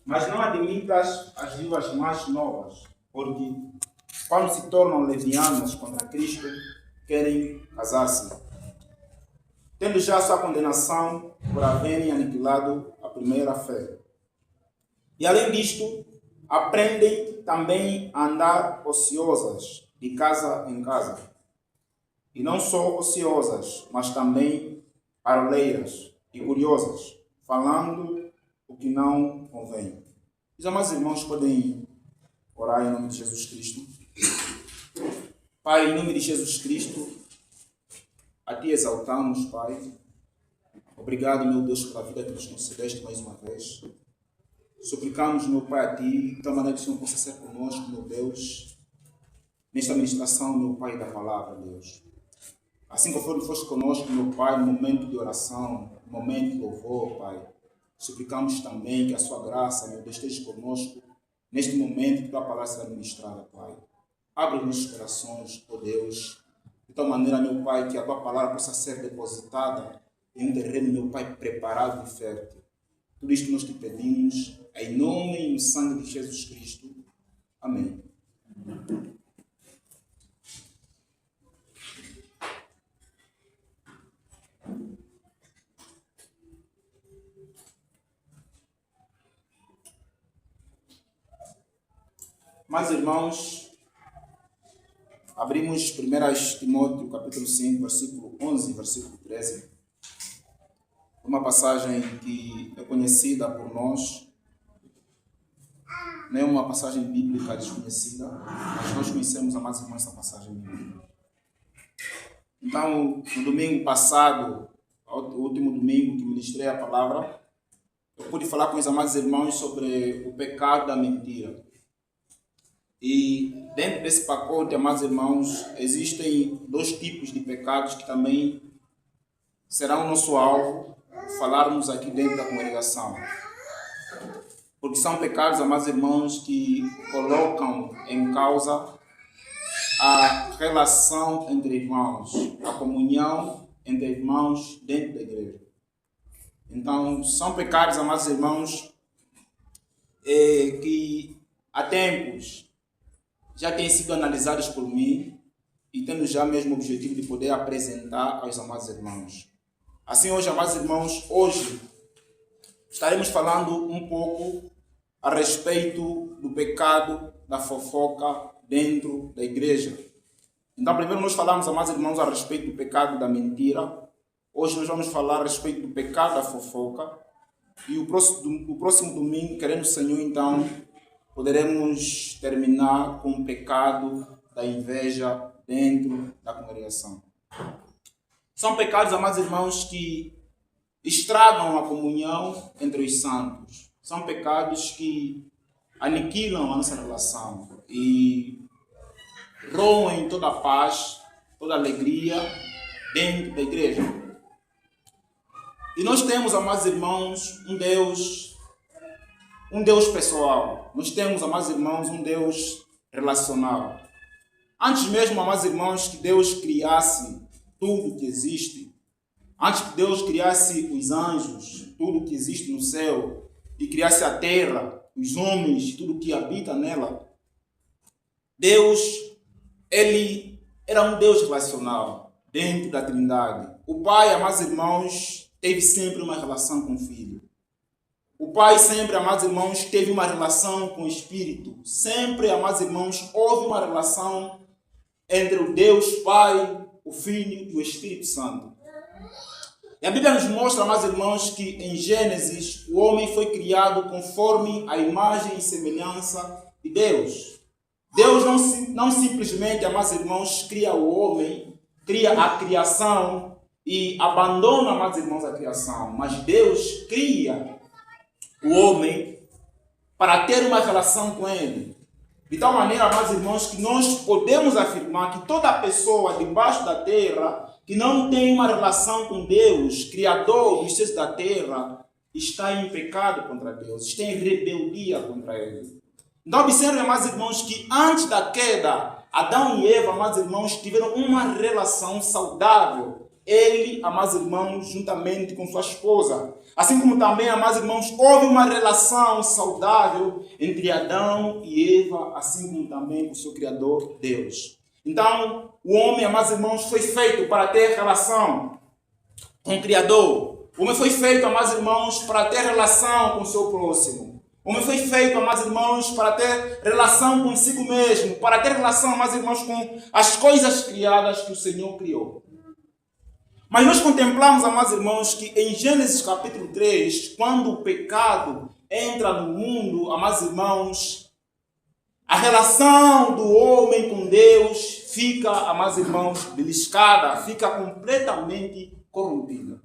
Mas não admitas as viúvas mais novas, porque quando se tornam levianas contra Cristo, querem casar-se, tendo já sua condenação por haverem aniquilado a primeira fé. E além disto, aprendem também a andar ociosas de casa em casa. E não só ociosas, mas também paroleiras e curiosas, falando o que não convém. Os amados irmãos podem orar em nome de Jesus Cristo. Pai, em nome de Jesus Cristo, a Ti exaltamos, Pai. Obrigado, meu Deus, pela vida que nos concedeste mais uma vez. Suplicamos, meu Pai, a Ti, de tal maneira que o Senhor possa ser conosco, meu Deus, nesta ministração, meu Pai, da palavra, Deus. Assim conforme foste conosco, meu Pai, no momento de oração, no momento de louvor, Pai, suplicamos também que a Sua graça, meu Deus, esteja conosco neste momento que Tua palavra será ministrada, Pai. Abre os nossos corações, ó Deus, de tal maneira, meu Pai, que a Tua palavra possa ser depositada em um terreno, meu Pai, preparado e fértil. Tudo isto que nós te pedimos, em nome e no sangue de Jesus Cristo. Amém. Mas, irmãos, abrimos 1 Timóteo, capítulo 5, versículo 11 e versículo 13. Uma passagem que é conhecida por nós, não é uma passagem bíblica desconhecida, mas nós conhecemos, amados irmãos, essa passagem bíblica. Então, no domingo passado, o último domingo que ministrei a palavra, eu pude falar com os amados irmãos sobre o pecado da mentira. E dentro desse pacote, amados irmãos, existem dois tipos de pecados que também serão o nosso alvo falarmos aqui dentro da congregação. Porque são pecados, amados irmãos, que colocam em causa a relação entre irmãos, a comunhão entre irmãos dentro da igreja. Então, são pecados, amados irmãos, que há tempos já têm sido analisados por mim e tendo já mesmo o objetivo de poder apresentar aos amados irmãos. Assim, hoje, amados irmãos, hoje estaremos falando um pouco a respeito do pecado da fofoca dentro da igreja. Então, primeiro nós falamos, amados irmãos, a respeito do pecado da mentira. Hoje nós vamos falar a respeito do pecado da fofoca. E o próximo domingo, querendo o Senhor, então, poderemos terminar com o pecado da inveja dentro da congregação. São pecados, amados irmãos, que estragam a comunhão entre os santos. São pecados que aniquilam a nossa relação e roem toda a paz, toda a alegria dentro da igreja. E nós temos, amados irmãos, um Deus pessoal. Nós temos, amados irmãos, um Deus relacional. Antes mesmo, amados irmãos, que Deus criasse tudo que existe, antes que Deus criasse os anjos, tudo que existe no céu, e criasse a terra, os homens, tudo que habita nela, Deus, Ele era um Deus relacional dentro da Trindade. O Pai, amados irmãos, teve sempre uma relação com o Filho. O Pai sempre, amados irmãos, teve uma relação com o Espírito. Sempre, amados irmãos, houve uma relação entre o Deus Pai, o Filho e o Espírito Santo. E a Bíblia nos mostra, amados irmãos, que em Gênesis o homem foi criado conforme a imagem e semelhança de Deus. Deus não simplesmente, amados irmãos, cria o homem, cria a criação e abandona, amados irmãos, a criação. Mas Deus cria o homem para ter uma relação com ele. De tal maneira, amados irmãos, que nós podemos afirmar que toda pessoa debaixo da terra que não tem uma relação com Deus, Criador dos céus da terra, está em pecado contra Deus, está em rebeldia contra Ele. Então, observem, amados irmãos, que antes da queda, Adão e Eva, amados irmãos, tiveram uma relação saudável. Ele, amados irmãos, juntamente com sua esposa. Assim como também, amados irmãos, houve uma relação saudável entre Adão e Eva, assim como também com o seu Criador, Deus. Então, o homem, amados irmãos, foi feito para ter relação com o Criador. O homem foi feito, amados irmãos, para ter relação com o seu próximo. O homem foi feito, amados irmãos, para ter relação consigo mesmo, para ter relação, amados irmãos, com as coisas criadas que o Senhor criou. Mas nós contemplamos, amados irmãos, que em Gênesis capítulo 3, quando o pecado entra no mundo, amados irmãos, a relação do homem com Deus fica, amados irmãos, beliscada, fica completamente corrompida.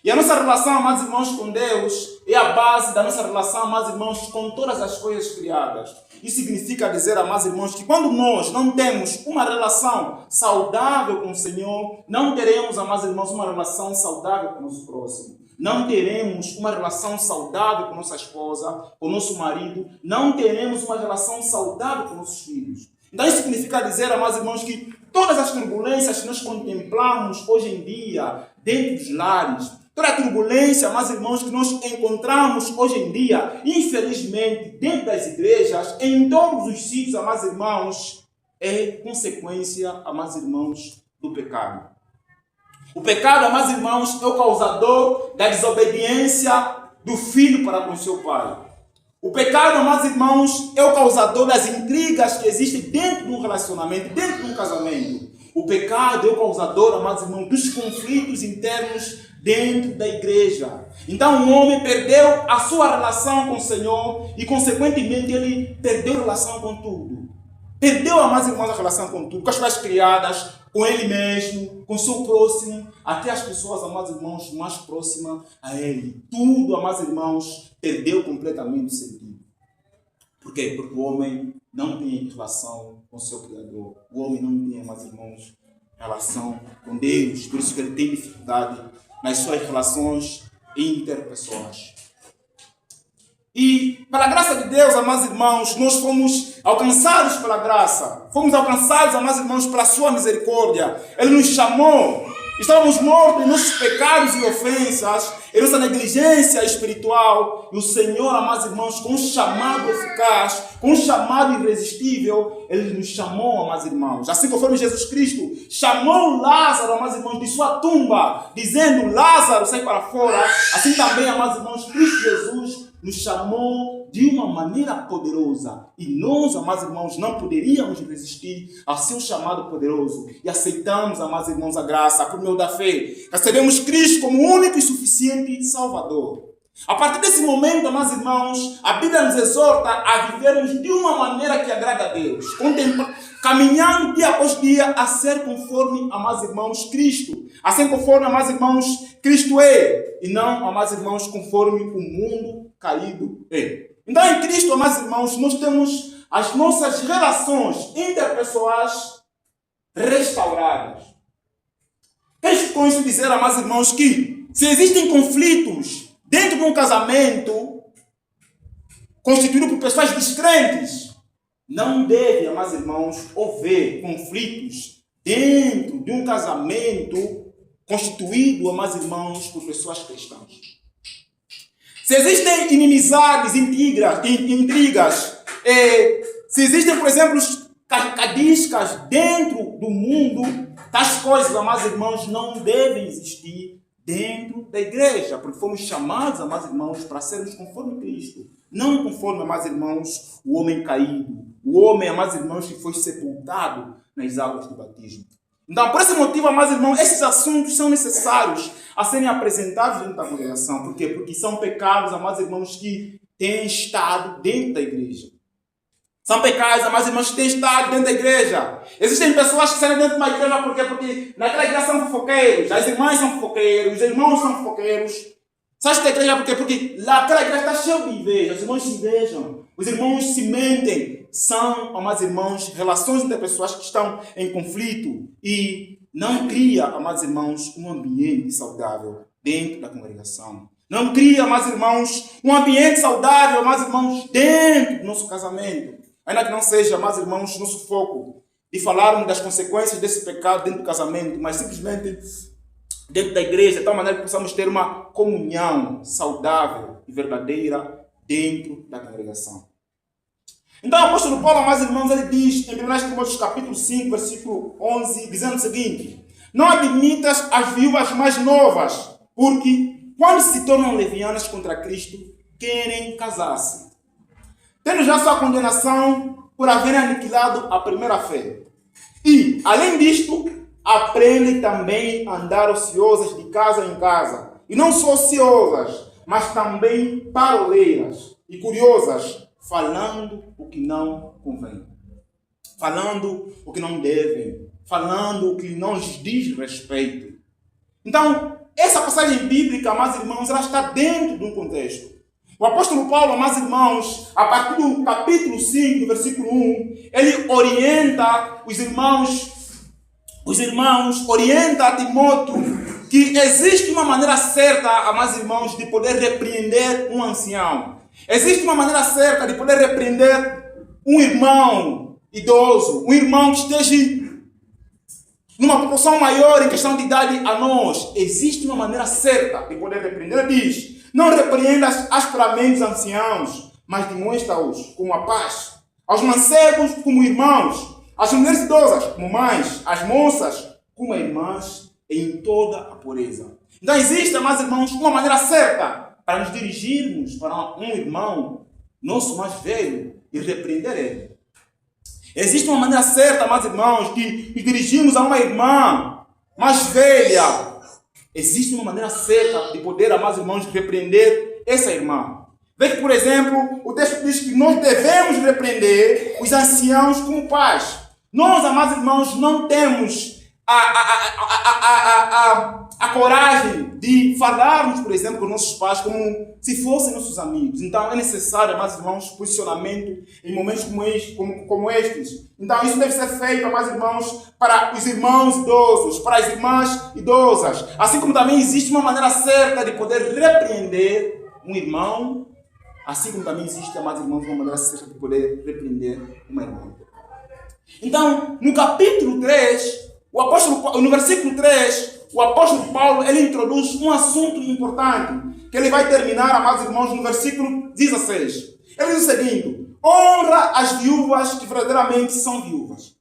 E a nossa relação, amados irmãos, com Deus é a base da nossa relação, amados irmãos, com todas as coisas criadas. Isso significa dizer, amados irmãos, que quando nós não temos uma relação saudável com o Senhor, não teremos, amados irmãos, uma relação saudável com o nosso próximo. Não teremos uma relação saudável com nossa esposa, com nosso marido. Não teremos uma relação saudável com nossos filhos. Então isso significa dizer, amados irmãos, que todas as turbulências que nós contemplamos hoje em dia dentro dos lares, toda a turbulência, amados irmãos, que nós encontramos hoje em dia, infelizmente, dentro das igrejas, em todos os sítios, amados irmãos, é consequência, amados irmãos, do pecado. O pecado, amados irmãos, é o causador da desobediência do filho para com seu pai. O pecado, amados irmãos, é o causador das intrigas que existem dentro de um relacionamento, dentro de um casamento. O pecado é o causador, amados irmãos, dos conflitos internos dentro da igreja. Então o homem perdeu a sua relação com o Senhor e, consequentemente, ele perdeu a relação com tudo. Perdeu, amados irmãos, a relação com tudo, com as coisas criadas, com ele mesmo, com o seu próximo, até as pessoas, amados irmãos, mais próximas a ele. Tudo, amados irmãos, perdeu completamente o sentido. Por quê? Porque o homem não tem relação com o seu Criador. O homem não tem, amados irmãos, relação com Deus. Por isso que ele tem dificuldade nas suas relações interpessoais. E, pela graça de Deus, amados irmãos, nós fomos alcançados pela graça. Fomos alcançados, amados irmãos, pela sua misericórdia. Ele nos chamou. Estávamos mortos em nossos pecados e ofensas, em nossa negligência espiritual. E o Senhor, amados irmãos, com um chamado eficaz, com um chamado irresistível, Ele nos chamou, amados irmãos. Assim conforme Jesus Cristo chamou Lázaro, amados irmãos, de sua tumba, dizendo: Lázaro, sai para fora. Assim também, amados irmãos, Cristo Jesus nos chamou de uma maneira poderosa. E nós, amados irmãos, não poderíamos resistir ao seu chamado poderoso. E aceitamos, amados irmãos, a graça por meio da fé. Recebemos Cristo como único e suficiente Salvador. A partir desse momento, amados irmãos, a Bíblia nos exorta a vivermos de uma maneira que agrada a Deus. Caminhando dia após dia a ser conforme, amados irmãos, Cristo. A ser conforme, amados irmãos, Cristo é. E não, amados irmãos, conforme o mundo caído é. Então, em Cristo, amados irmãos, nós temos as nossas relações interpessoais restauradas. Quero com isso dizer, amados irmãos, que se existem conflitos dentro de um casamento constituído por pessoas descrentes, não deve, amados irmãos, haver conflitos dentro de um casamento constituído, amados irmãos, por pessoas cristãs. Se existem inimizades, intrigas, se existem, por exemplo, cadiscas dentro do mundo, tais coisas, amados irmãos, não devem existir dentro da igreja, porque fomos chamados, amados irmãos, para sermos conforme Cristo, não conforme, amados irmãos, o homem caído, o homem, amados irmãos, que foi sepultado nas águas do batismo. Então, por esse motivo, amados irmãos, esses assuntos são necessários a serem apresentados dentro da congregação. Por quê? Porque são pecados, amados irmãos, que têm estado dentro da igreja. São pecados, amados irmãos, que têm estado dentro da igreja. Existem pessoas que saem dentro de uma igreja porque naquela igreja são fofoqueiros, as irmãs são fofoqueiros, os irmãos são fofoqueiros. Sabe da igreja por quê? Porque lá aquela igreja está cheia de inveja, os irmãos se invejam, os irmãos se mentem. São, amados irmãos, relações interpessoais que estão em conflito e não cria, amados irmãos, um ambiente saudável dentro da congregação. Não cria, amados irmãos, um ambiente saudável, amados irmãos, dentro do nosso casamento. Ainda que não seja, amados irmãos, nosso foco de falarmos das consequências desse pecado dentro do casamento, mas simplesmente dentro da igreja, de tal maneira que possamos ter uma comunhão saudável e verdadeira dentro da congregação. Então o apóstolo Paulo, meus irmãos, ele diz em 1 Timóteo capítulo 5, versículo 11, dizendo o seguinte: não admitas as viúvas mais novas, porque quando se tornam levianas contra Cristo, querem casar-se, tendo já sua condenação por haverem aniquilado a primeira fé. E, além disto, aprendem também a andar ociosas de casa em casa. E não só ociosas, mas também paroleiras e curiosas, falando o que não convém, falando o que não devem, falando o que não lhes diz respeito. Então, essa passagem bíblica, meus irmãos, ela está dentro de um contexto. O apóstolo Paulo, meus irmãos, a partir do capítulo 5, versículo 1, ele orienta os irmãos, orienta a Timóteo que existe uma maneira certa, meus irmãos, de poder repreender um ancião. Existe uma maneira certa de poder repreender um irmão idoso, um irmão que esteja numa proporção maior em questão de idade a nós. Existe uma maneira certa de poder repreender. Ele diz: não repreendas asperamente os anciãos, mas demonstra-os como a paz. Aos mancebos como irmãos, às mulheres idosas como mães, às moças como irmãs, em toda a pureza. Então existe, meus irmãos, uma maneira certa para nos dirigirmos para um irmão nosso mais velho e repreender ele. Existe uma maneira certa, meus irmãos, de nos dirigirmos a uma irmã mais velha. Existe uma maneira certa de poder, meus irmãos, repreender essa irmã. Veja, por exemplo, o texto diz que nós devemos repreender os anciãos como pais. Nós, amados irmãos, não temos a coragem de falarmos, por exemplo, com nossos pais como se fossem nossos amigos. Então é necessário, amados irmãos, posicionamento em momentos como estes. Então isso deve ser feito, amados irmãos, para os irmãos idosos, para as irmãs idosas. Assim como também existe uma maneira certa de poder repreender um irmão, assim como também existe, amados irmãos, uma maneira certa de poder repreender uma irmã. Então, no capítulo 3, no versículo 3, o apóstolo Paulo ele introduz um assunto importante, que ele vai terminar, amados irmãos, no versículo 16. Ele diz o seguinte: honra as viúvas que verdadeiramente são viúvas.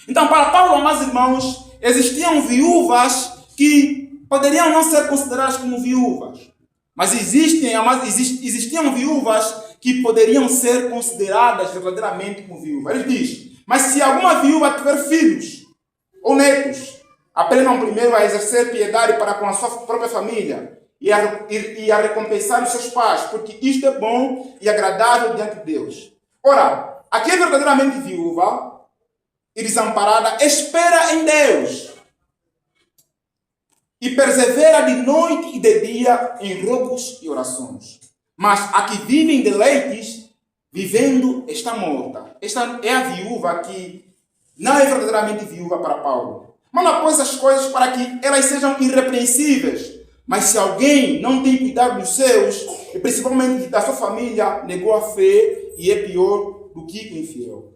Então, para Paulo, amados irmãos, existiam viúvas que poderiam não ser consideradas como viúvas, mas existiam viúvas que poderiam ser consideradas verdadeiramente como viúvas. Ele diz: mas se alguma viúva tiver filhos ou netos, aprendam primeiro a exercer piedade para com a sua própria família e a recompensar os seus pais, porque isto é bom e agradável diante de Deus. Ora, aqui é verdadeiramente viúva e desamparada, espera em Deus e persevera de noite e de dia em rogos e orações. Mas a que vive em deleites, vivendo, está morta. Esta é a viúva que não é verdadeiramente viúva para Paulo. Mas não pôs as coisas para que elas sejam irrepreensíveis. Mas se alguém não tem cuidado dos seus, e principalmente da sua família, negou a fé e é pior do que o infiel.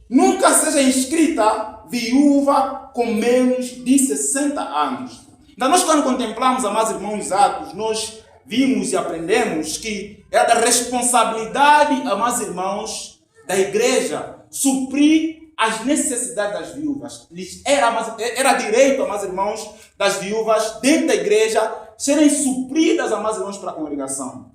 Nunca seja inscrita viúva com menos de 60 anos. Então nós, quando contemplamos, amados irmãos, os Atos, nós vimos e aprendemos que é da responsabilidade, amados irmãos, da igreja suprir as necessidades das viúvas. Era direito, amados irmãos, das viúvas dentro da igreja serem supridas, amados irmãos, para a congregação.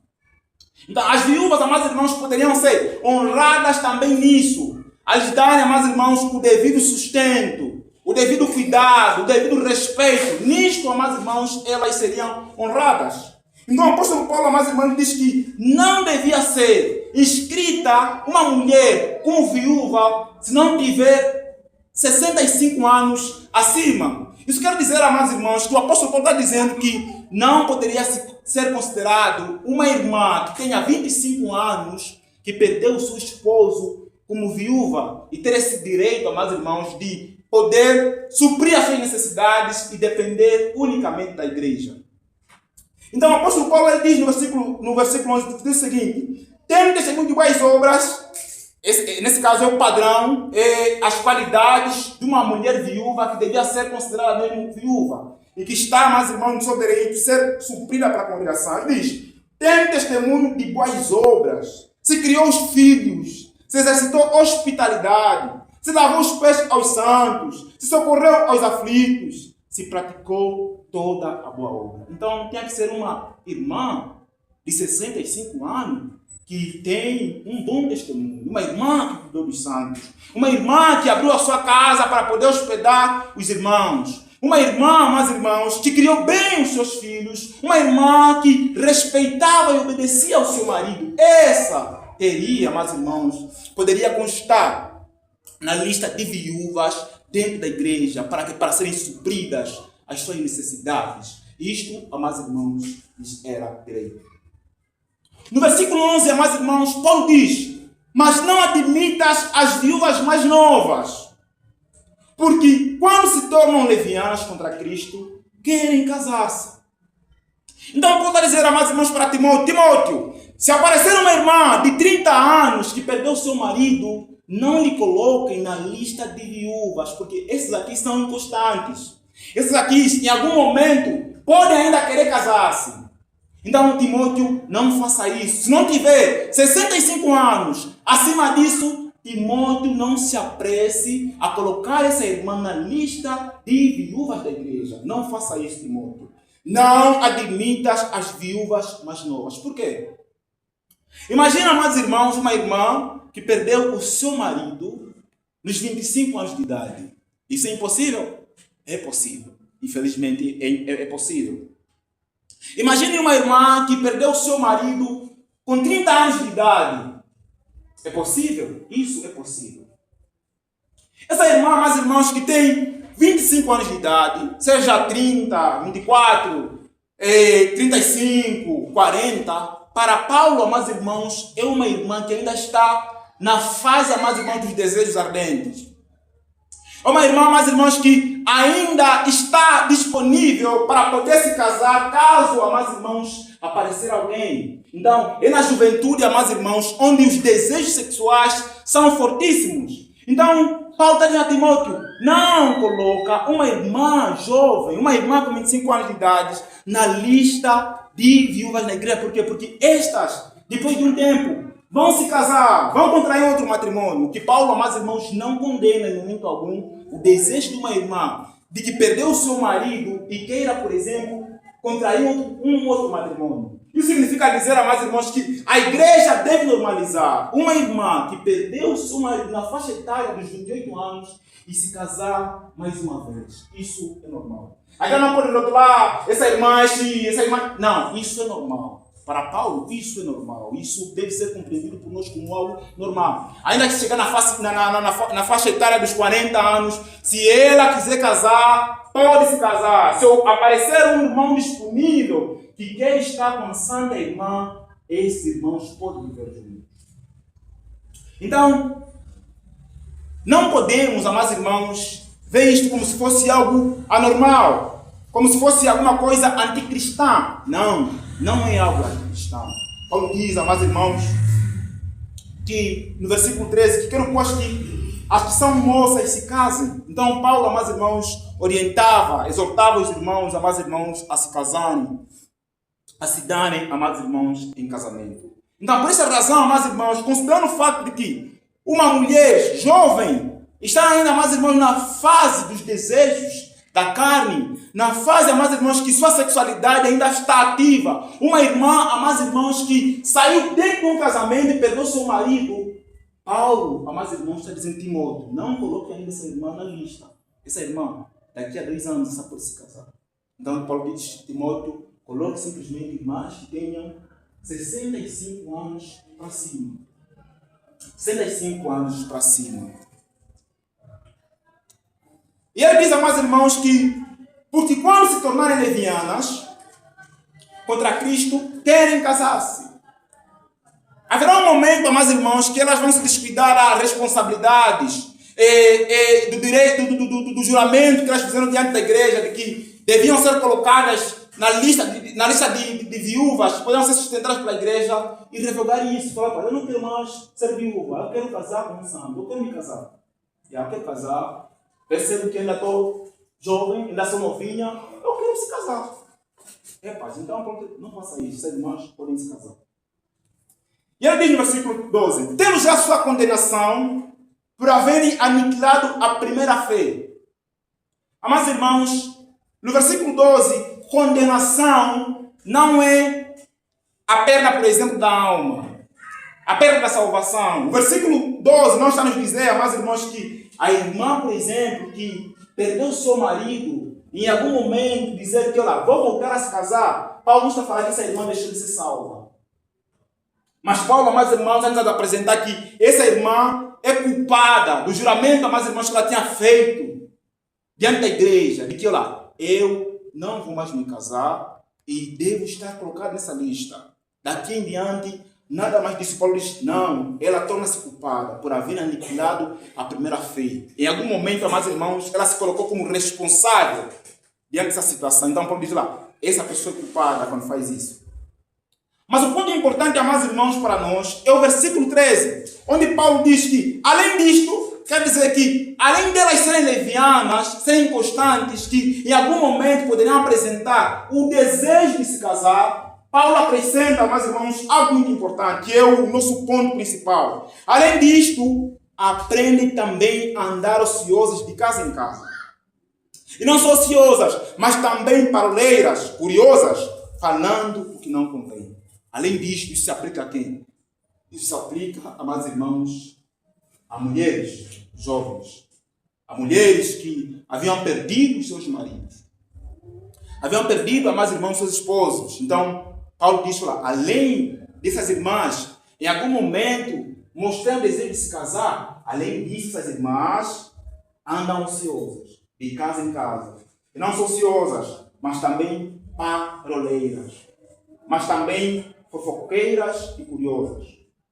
Então as viúvas, amados irmãos, poderiam ser honradas também nisso. A lhes darem, amados irmãos, o devido sustento, o devido cuidado, o devido respeito. Nisto, amados irmãos, elas seriam honradas. Então o apóstolo Paulo, amados irmãos, diz que não devia ser inscrita uma mulher como viúva se não tiver 65 anos acima. Isso quer dizer, amados irmãos, que o apóstolo Paulo está dizendo que não poderia ser considerado uma irmã que tenha 25 anos, que perdeu o seu esposo como viúva e ter esse direito, amados irmãos, de poder suprir as suas necessidades e depender unicamente da igreja. Então o apóstolo Paulo ele diz no versículo 11, diz o seguinte: tendo testemunho de boas obras, nesse caso é o padrão, as qualidades de uma mulher viúva que devia ser considerada mesmo viúva. e que está, mais irmãos, no seu direito de ser suprida para a congregação. Ele diz: tem testemunho de boas obras, se criou os filhos, se exercitou hospitalidade, se lavou os pés aos santos, se socorreu aos aflitos, se praticou toda a boa obra. Então, tem que ser uma irmã de 65 anos que tem um bom testemunho, uma irmã que cuidou dos santos, uma irmã que abriu a sua casa para poder hospedar os irmãos, uma irmã, meus irmãos, que criou bem os seus filhos, uma irmã que respeitava e obedecia ao seu marido. Essa teria, meus irmãos, poderia constar na lista de viúvas dentro da igreja para serem supridas as suas necessidades. Isto, meus irmãos, lhes era direito. No versículo 11, meus irmãos, Paulo diz: mas não admitas as viúvas mais novas, porque quando se tornam levianas contra Cristo, querem casar-se. Então Paulo está a dizer, meus irmãos, para Timóteo, se aparecer uma irmã de 30 anos que perdeu seu marido, não lhe coloquem na lista de viúvas, porque esses aqui são inconstantes. Esses aqui, em algum momento, podem ainda querer casar-se. Então, Timóteo, não faça isso. Se não tiver 65 anos, acima disso, Timóteo, não se apresse a colocar essa irmã na lista de viúvas da igreja. Não faça isso, Timóteo. Não admitas as viúvas mais novas. Por quê? Imagina, meus irmãos, uma irmã que perdeu o seu marido nos 25 anos de idade. Isso é impossível? É possível. Infelizmente, é possível. Imagine uma irmã que perdeu o seu marido com 30 anos de idade. É possível? Isso é possível. Essa irmã, meus irmãos, que tem 25 anos de idade, seja 30, 24, 35, 40, para Paulo, meus irmãos, é uma irmã que ainda está na fase, meus irmãos, dos desejos ardentes. É uma irmã, meus irmãos, que ainda está disponível para poder se casar, caso, meus irmãos, aparecer alguém. Então, é na juventude, meus irmãos, onde os desejos sexuais são fortíssimos. Então, Paulo está dizendo a Timóteo, não coloca uma irmã jovem, uma irmã com 25 anos de idade, na lista de viúvas na igreja. Por quê? Porque estas, depois de um tempo, vão se casar, vão contrair outro matrimônio. Que Paulo, meus irmãos, não condena em momento algum o desejo de uma irmã de que perdeu o seu marido e queira, por exemplo, contrair um outro matrimônio. Isso significa dizer, meus irmãos, que a igreja deve normalizar uma irmã que perdeu o seu marido na faixa etária dos 28 anos e se casar mais uma vez. Isso é normal. Ainda não pode rotular essa irmã. Não, isso é normal. Para Paulo, isso é normal. Isso deve ser compreendido por nós como algo normal. Ainda que chegar na faixa etária dos 40 anos, se ela quiser casar, pode se casar. Se aparecer um irmão disponível que quer estar com a santa irmã, esses irmãos podem viver juntos. Então, não podemos, amados irmãos, ver isto como se fosse algo anormal, como se fosse alguma coisa anticristã. Não é algo anticristão. Paulo diz, amados irmãos, que no versículo 13, que quero pois que as que são moças se casem. Então, Paulo, amados irmãos, orientava, exortava os irmãos, amados irmãos, a se casarem, a se darem, amados irmãos, em casamento. Então, por essa razão, amados irmãos, considerando o fato de que uma mulher jovem está ainda, amados irmãos, na fase dos desejos da carne, na fase, amados irmãos, que sua sexualidade ainda está ativa. Uma irmã, amados irmãos, que saiu dentro de um casamento e perdeu seu marido. Paulo, amados irmãos, está dizendo, Timóteo, não coloque ainda essa irmã na lista. Essa irmã, daqui a 2 anos, só pode se casar. Então, Paulo diz, Timóteo, coloque simplesmente irmãs que tenham 65 anos para cima. 65 anos para cima. E ele diz, amados irmãos, que porque quando se tornarem levianas contra Cristo, querem casar-se. Haverá um momento, amados irmãos, que elas vão se descuidar das responsabilidades, do direito, do juramento que elas fizeram diante da igreja, de que deviam ser colocadas na lista de viúvas, que poderiam ser sustentadas pela igreja, e revogar isso. Falar, eu não quero mais ser viúva, eu quero casar com um santo, eu quero me casar. Eu quero casar, percebo que ainda estou jovem, ainda sou novinha, eu quero se casar. Paz, então pronto, não faça isso, as irmãs podem se casar. E ele diz no versículo 12: temos já sua condenação por haverem aniquilado a primeira fé. Amados irmãos, no versículo 12, condenação não é a perda, por exemplo, da alma, a perda da salvação. O versículo 12 não está nos dizer, amados irmãos, que a irmã, por exemplo, que perdeu seu marido, em algum momento dizer que, olha, vou voltar a se casar. Paulo não está falando que essa irmã deixou de ser salva. Mas Paulo, amados irmãos, antes de apresentar que essa irmã é culpada do juramento, amados irmãos, que ela tinha feito diante da igreja, de que, olha, eu não vou mais me casar e devo estar colocado nessa lista. Daqui em diante, nada mais disso. Paulo diz, não, ela torna-se culpada por haver aniquilado a primeira fé. Em algum momento, amados irmãos, ela se colocou como responsável diante dessa situação. Então Paulo diz lá, essa pessoa é culpada quando faz isso. Mas o ponto importante, amados irmãos, para nós, é o versículo 13, onde Paulo diz que, além disto, quer dizer que, além delas serem levianas, serem constantes, que em algum momento poderiam apresentar o desejo de se casar, Paulo acrescenta, amados irmãos, algo muito importante, que é o nosso ponto principal. Além disto, aprendem também a andar ociosas de casa em casa. E não só ociosas, mas também paroleiras, curiosas, falando o que não convém. Além disto, isso se aplica a quem? Isso se aplica, amados irmãos, a mulheres jovens. A mulheres que haviam perdido os seus maridos. Haviam perdido, amados irmãos, seus esposos. Então, Paulo diz lá, além dessas irmãs, em algum momento, mostrando o desejo de se casar, além disso, essas irmãs andam ociosas, de casa em casa. E não só ociosas, mas também paroleiras. Mas também fofoqueiras e curiosas,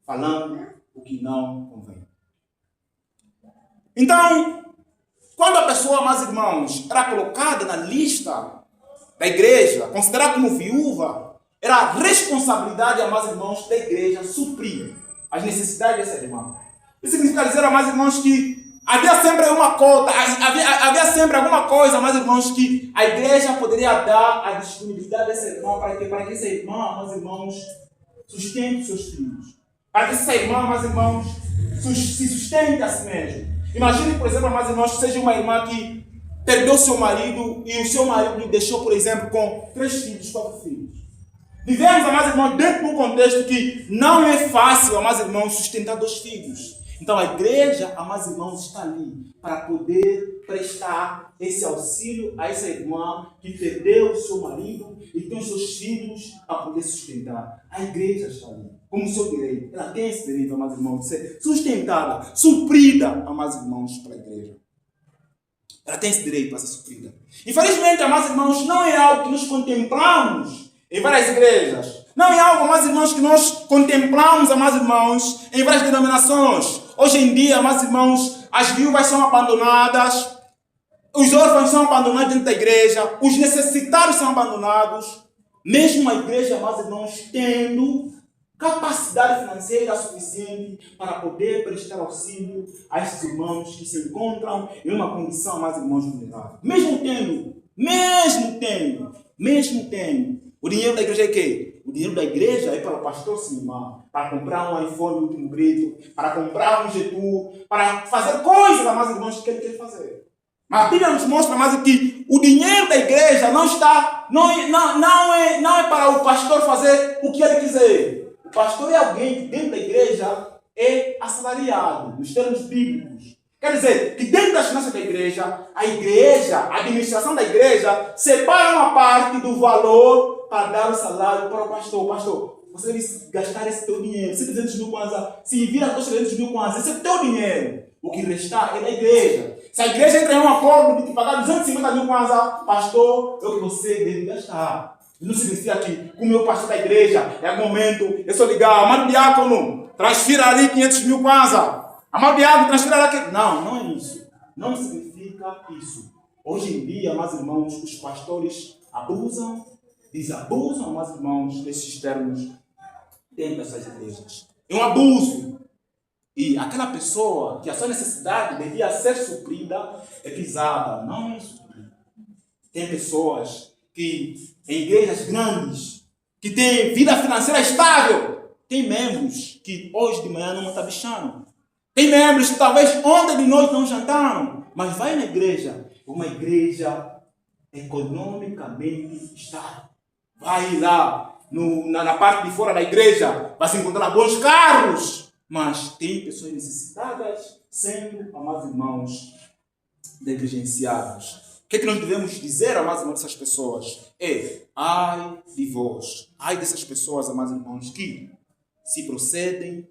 falando o que não convém. Então, quando a pessoa, amados irmãos, era colocada na lista da igreja, considerada como viúva, era a responsabilidade, amados irmãos, da igreja suprir as necessidades dessa irmã. Isso significa dizer, amados irmãos, que havia sempre uma cota, havia sempre alguma coisa, amados irmãos, que a igreja poderia dar a disponibilidade dessa irmã para que essa irmã, amados irmãos, sustente seus filhos. Para que essa irmã, amados irmãos, se sustente a si mesma. Imagine, por exemplo, amados irmãos, que seja uma irmã que perdeu seu marido e o seu marido lhe deixou, por exemplo, com 3 filhos, 4 filhos. Vivemos, amados irmãos, dentro de um contexto que não é fácil, amados irmãos, sustentar 2 filhos. Então a igreja, amados irmãos, está ali para poder prestar esse auxílio a essa irmã que perdeu o seu marido e tem os seus filhos para poder sustentar. A igreja está ali, como seu direito. Ela tem esse direito, amados irmãos, de ser sustentada, suprida, amados irmãos, para a igreja. Ela tem esse direito para ser suprida. Infelizmente, amados irmãos, não é algo que nós contemplamos em várias igrejas. Não é algo, amados irmãos, que nós contemplamos, amados irmãos, em várias denominações. Hoje em dia, amados irmãos, as viúvas são abandonadas, os órfãos são abandonados dentro da igreja, os necessitados são abandonados. Mesmo a igreja, amados irmãos, tendo capacidade financeira suficiente para poder prestar auxílio a esses irmãos que se encontram em uma condição, amados irmãos, vulnerável. Mesmo tendo, o dinheiro da igreja é quê? O dinheiro da igreja é para o pastor Simão, para comprar um iPhone último grito, para comprar um Getu, para fazer coisas, amados irmãos, que ele quer fazer. Mas a Bíblia nos mostra, mais que o dinheiro da igreja não é para o pastor fazer o que ele quiser. O pastor é alguém que dentro da igreja é assalariado, nos termos bíblicos. Quer dizer, que dentro das finanças da igreja, a administração da igreja, separa uma parte do valor para dar o salário para o pastor. Pastor, você deve gastar esse teu dinheiro. Se 300 mil kwanza, se vira 300 mil kwanza, esse é o teu dinheiro. O que restar é da igreja. Se a igreja entra em um acordo de te pagar 250 mil kwanza, pastor, é o que você deve gastar. Não significa que, como eu pastor da igreja, é o momento, eu só ligar, amado diácono, transfira ali 500 mil kwanza. Amado diácono, transfira lá. Não é isso. Não significa isso. Hoje em dia, amados irmãos, os pastores abusam, desabusam, amados irmãos, desses termos dentro dessas igrejas. É um abuso. E aquela pessoa que a sua necessidade devia ser suprida é pisada, não é suprida. Tem pessoas que, em igrejas grandes, que têm vida financeira estável, tem membros que hoje de manhã não estão bichando. Tem membros que talvez ontem de noite não jantaram, mas vai na igreja, uma igreja economicamente estável. Vai lá na parte de fora da igreja, vai se encontrar bons carros, mas tem pessoas necessitadas sendo, amados irmãos, negligenciadas. O que é que nós devemos dizer, amados irmãos, dessas pessoas? Ai de vós, ai dessas pessoas, amados irmãos, que se procedem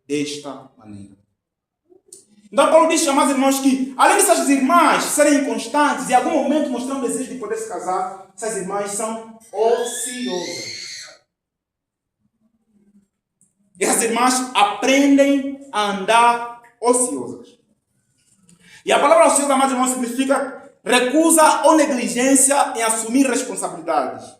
desta maneira. Então Paulo diz, amados irmãos, que além dessas irmãs serem inconstantes e em algum momento mostrando desejo de poder se casar, essas irmãs são ociosas. Essas irmãs aprendem a andar ociosas. E a palavra ociosa, amados irmãos, significa recusa ou negligência em assumir responsabilidades.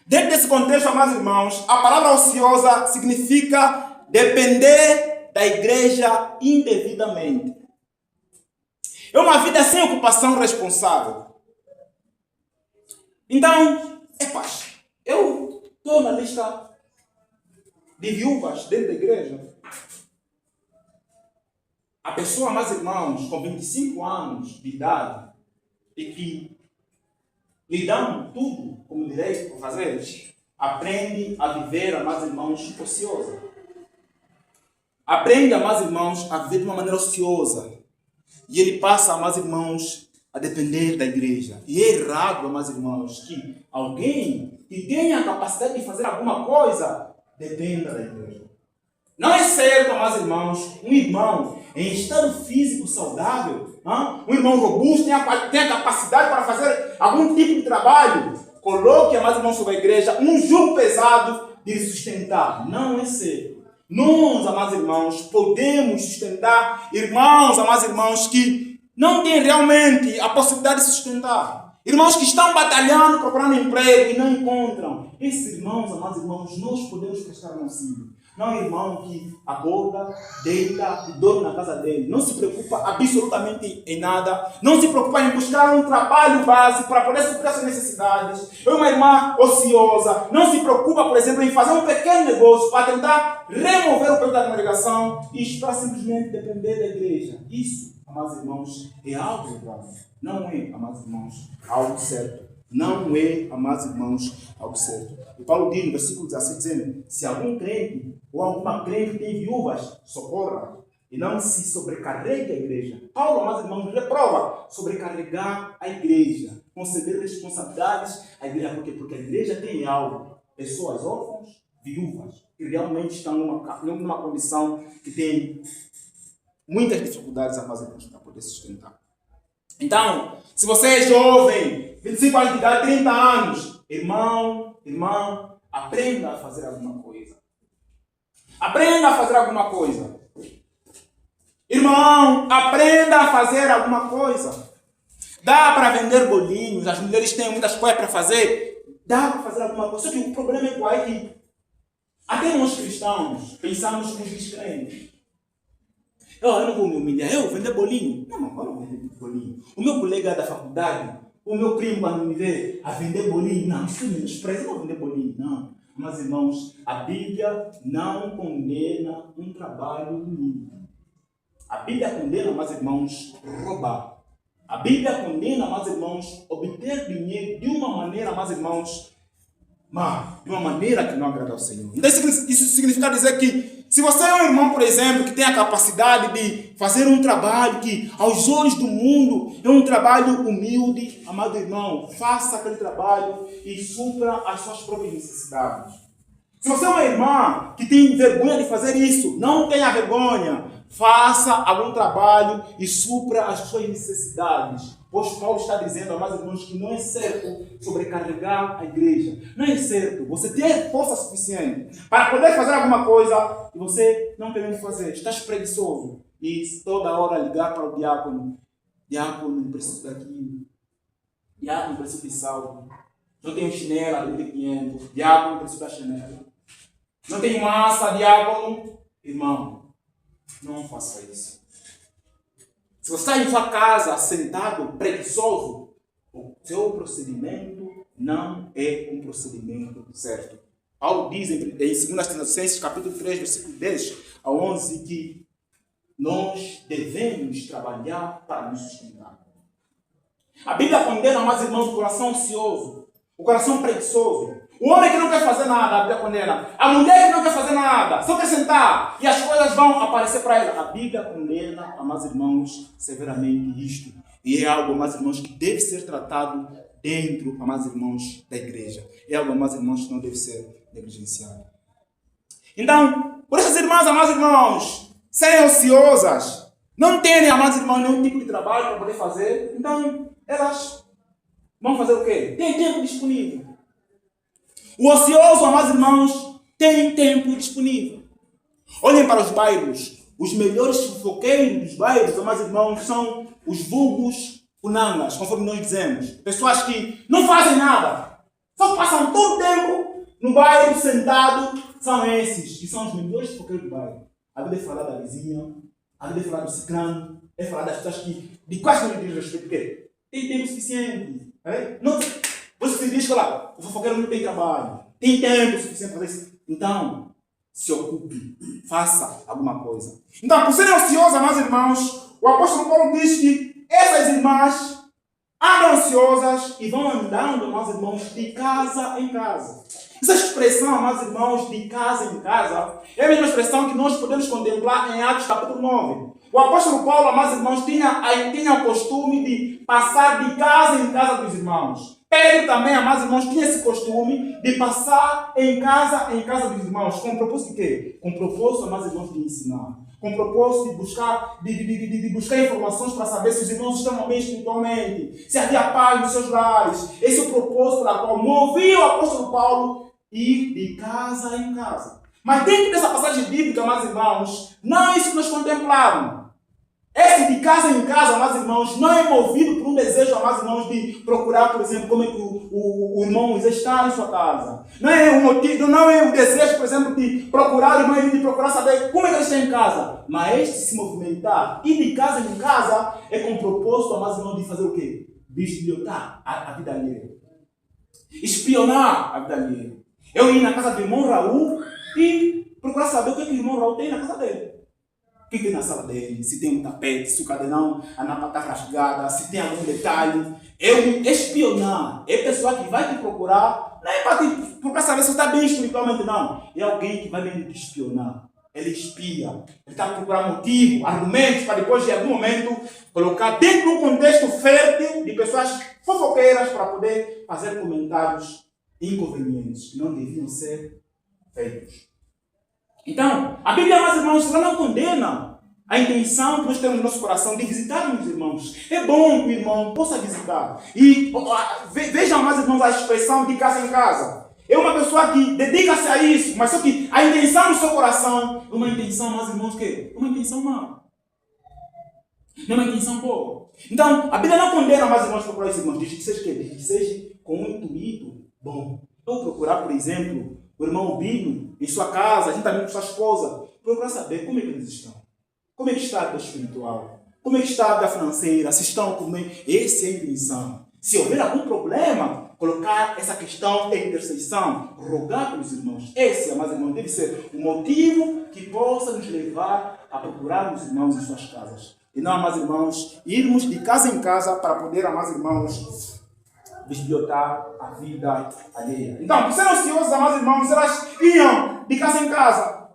Dentro desse contexto, amados irmãos, a palavra ociosa significa depender da igreja indevidamente. É uma vida sem ocupação responsável. Então, eu estou na lista de viúvas dentro da igreja. A pessoa, amados irmãos, com 25 anos de idade e que lhe dão tudo como direito para fazer, aprende a viver, amados irmãos, ociosa. Aprende, amados irmãos, a viver de uma maneira ociosa. E ele passa, amados irmãos, a depender da igreja. E é errado, amados irmãos, que alguém que tenha a capacidade de fazer alguma coisa dependa da igreja. Não é certo, amados irmãos, um irmão em estado físico saudável, um irmão robusto, tem a capacidade para fazer algum tipo de trabalho, coloque, amados irmãos, sobre a igreja um jugo pesado de sustentar. Não é certo. Nós, amados irmãos, podemos sustentar irmãos, amados irmãos, que não têm realmente a possibilidade de sustentar. Irmãos que estão batalhando, procurando emprego e não encontram. Esses irmãos, amados irmãos, nós podemos prestar um auxílio. Não é um irmão que acorda, deita e dorme na casa dele. Não se preocupa absolutamente em nada. Não se preocupa em buscar um trabalho básico para poder suprir as suas necessidades. É uma irmã ociosa. Não se preocupa, por exemplo, em fazer um pequeno negócio para tentar remover o peso da congregação e está simplesmente depender da igreja. Isso, amados irmãos, é algo errado. Não é, amados irmãos, algo certo. Não é, amados irmãos, algo certo. E Paulo diz no versículo 16, dizendo, se algum crente ou alguma crente tem viúvas, socorra e não se sobrecarregue a igreja. Paulo, amados irmãos, reprova sobrecarregar a igreja, conceder responsabilidades à igreja. Por quê? Porque a igreja tem algo. Pessoas órfãs, viúvas, que realmente estão numa condição que tem muitas dificuldades, amados irmãos, para poder sustentar. Então, se você é jovem, 25 anos de idade, 30 anos, irmão, aprenda a fazer alguma coisa. Aprenda a fazer alguma coisa. Irmão, aprenda a fazer alguma coisa. Dá para vender bolinhos, as mulheres têm muitas coisas para fazer. Dá para fazer alguma coisa. Só que o problema é qual é que até nós cristãos pensamos como descrentes. Eu não vou me humilhar, eu vou vender bolinho. Não, eu não vou vender bolinho. O meu colega da faculdade, o meu primo, quando me vê a vender bolinho, não, isso me despreza, eu não vou vender bolinho, não. Mas, irmãos, a Bíblia não condena um trabalho humilde. A Bíblia condena, meus irmãos, roubar. A Bíblia condena, meus irmãos, obter dinheiro de uma maneira, meus irmãos, de uma maneira que não agrada ao Senhor. Então, isso significa dizer que se você é um irmão, por exemplo, que tem a capacidade de fazer um trabalho que, aos olhos do mundo, é um trabalho humilde, amado irmão, faça aquele trabalho e supra as suas próprias necessidades. Se você é uma irmã que tem vergonha de fazer isso, não tenha vergonha. Faça algum trabalho e supra as suas necessidades. Pois Paulo está dizendo, amados irmãos, que não é certo sobrecarregar a igreja. Não é certo você ter força suficiente para poder fazer alguma coisa e você não querendo fazer. Está preguiçoso. E toda hora ligar para o diácono. Diácono, preciso daquilo. Diácono, preciso de salvo. Não tenho chinela, de 500. Diácono, preciso da chinela. Não tenho massa, diácono. Irmão, não faça isso. Se você está em sua casa, sentado, preguiçoso, o seu procedimento não é um procedimento certo. Paulo diz em 2 Tessalonicenses capítulo 3, versículo 10 a 11, que nós devemos trabalhar para nos sustentar. A Bíblia condena, mais irmãos, o coração ocioso, o coração preguiçoso. O homem que não quer fazer nada, a Bíblia condena. A mulher que não quer fazer nada, só quer sentar e as coisas vão aparecer para ela. A Bíblia condena, amados irmãos, severamente isto. E é algo, amados irmãos, que deve ser tratado dentro, amados irmãos, da igreja. É algo, amados irmãos, que não deve ser negligenciado. Então, por essas irmãs, amados irmãos, serem ociosas, não terem, amados irmãos, nenhum tipo de trabalho para poder fazer, então elas vão fazer o quê? Tem tempo disponível. O ocioso, amados irmãos, tem tempo disponível. Olhem para os bairros. Os melhores fofoqueiros dos bairros, amados irmãos, são os vulgos unangas, conforme nós dizemos. Pessoas que não fazem nada. Só passam todo o tempo no bairro sentado. São esses que são os melhores fofoqueiros do bairro. A Bíblia é falar da vizinha, a Bíblia é falar do ciclano, é falar das pessoas que de quase não lhe diz respeito. Porque tem tempo suficiente. Não, você diz que lá, o fofoqueiro não tem trabalho, tem tempo suficiente para fazer isso. Então, se ocupe, faça alguma coisa. Então, por serem ociosas, amados irmãos, o apóstolo Paulo diz que essas irmãs andam ociosas e vão andando, amados irmãos, de casa em casa. Essa expressão, amados irmãos, de casa em casa, é a mesma expressão que nós podemos contemplar em Atos capítulo 9. O apóstolo Paulo, amados irmãos, tinha o costume de passar de casa em casa dos irmãos. Pedro também, amados irmãos, tinha esse costume de passar em casa dos irmãos. Com o propósito de quê? Com o propósito, amados irmãos, de ensinar. Com o propósito de buscar informações para saber se os irmãos estão bem espiritualmente, se havia paz nos seus lares. Esse é o propósito pela qual movia o apóstolo Paulo ir de casa em casa. Mas dentro dessa passagem bíblica, amados irmãos, não é isso que nós contemplamos. Esse de casa em casa, amados irmãos, não é movido por um desejo, amados irmãos, de procurar, por exemplo, como é que o irmão Moisés está em sua casa. Não é o desejo, por exemplo, de procurar o irmão, de procurar saber como é que ele está em casa. Mas este se movimentar, ir de casa em casa, é com o propósito, amados irmãos, de fazer o quê? Bisbilhotar a vida alheia. Espionar a vida alheia. Eu ir na casa do irmão Raul e procurar saber o que o irmão Raul tem na casa dele. O que tem na sala dele, se tem um tapete, se o cadeirão, a napa está rasgada, se tem algum detalhe. Eu espionar. É pessoa que vai te procurar, não é para te procurar saber se está bem espiritualmente, não. É alguém que vai mesmo te espionar. Ele espia. Ele está a procurar motivo, argumentos, para depois, em algum momento, colocar dentro de um contexto fértil de pessoas fofoqueiras para poder fazer comentários inconvenientes que não deviam ser feitos. Então, a Bíblia, meus irmãos, ela não condena a intenção que nós temos no nosso coração de visitar os irmãos. É bom que o irmão possa visitar. E vejam, meus irmãos, a expressão de casa em casa. É uma pessoa que dedica-se a isso, mas só que a intenção do seu coração é uma intenção, meus irmãos, que é uma intenção má. Não é uma intenção boa. Então, a Bíblia não condena, meus irmãos, procurar os irmãos. Diz que seja, que seja com um intuito bom. Ou procurar, por exemplo, o irmão Bino em sua casa, a gente também com sua esposa, procurar saber como é que eles estão. Como é que está a vida espiritual? Como é que está a vida financeira? Se estão comendo? Essa é a intenção. Se houver algum problema, colocar essa questão em intercessão, rogar pelos irmãos. Esse, amados irmãos, deve ser o motivo que possa nos levar a procurar os irmãos em suas casas. E não, amados irmãos, irmos de casa em casa para poder, amados irmãos, bisbilhotar a vida alheia. Então, por serem ociosos, amados irmãos, elas iam de casa em casa.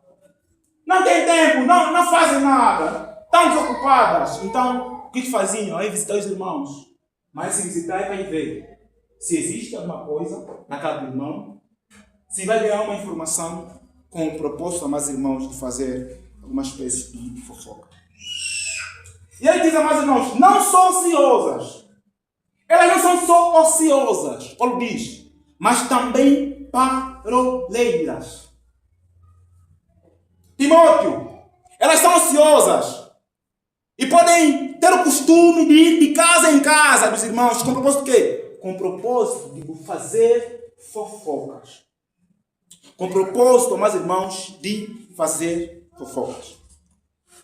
Não tem tempo, não fazem nada. Estão desocupadas. Então, o que faziam? Aí visitar os irmãos. Mas se visitar é para ir ver se existe alguma coisa na casa do irmão. Se vai ganhar uma informação com o propósito, amados irmãos, de fazer alguma espécie de fofoca. E aí diz, amados irmãos, não são ociosas. Elas não são só ociosas, Paulo diz, mas também paroleiras. Timóteo, elas são ociosas e podem ter o costume de ir de casa em casa dos irmãos, com o propósito de quê? Com o propósito de fazer fofocas. Com o propósito, amados irmãos, de fazer fofocas.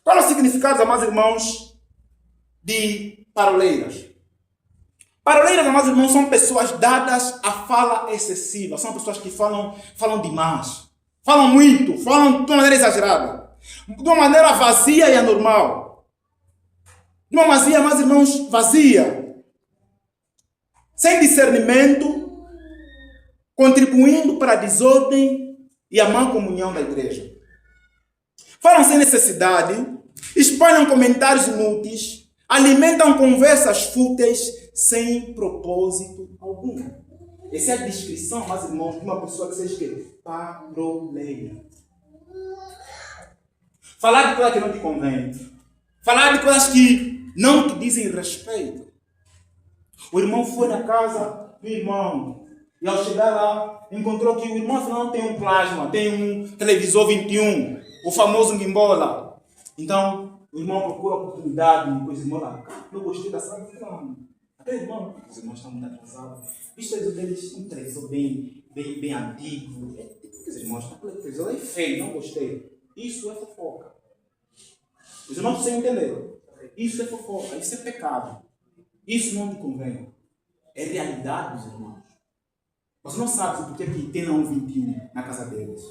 Qual é o significado, amados irmãos, de paroleiras? Paroleiras, amados irmãos, são pessoas dadas à fala excessiva. São pessoas que falam demais. Falam muito, falam de uma maneira exagerada. De uma maneira vazia e anormal. De uma maneira, amados irmãos, vazia. Sem discernimento, contribuindo para a desordem e a má comunhão da igreja. Falam sem necessidade, espalham comentários inúteis, alimentam conversas fúteis sem propósito algum. Essa é a descrição, mas irmãos, de uma pessoa que seja paroleira. Falar de coisas que não te convém. Falar de coisas que não te dizem respeito. O irmão foi na casa do irmão e ao chegar lá encontrou que o irmão afinal tem um plasma, tem um televisor 21, o famoso Gimbola. Então o irmão procura oportunidade com os irmãos lá. Não gostei da sala do irmão. Até irmão, os irmãos estão muito atrasados. Visto o deles, um televisor bem antigo. Os irmãos, o televisor é feio, não gostei. Isso é fofoca. Os irmãos precisam entender. Isso é fofoca, isso é pecado. Isso não te convém. É realidade dos irmãos. Você não sabe o porquê que tem um 21 na casa deles.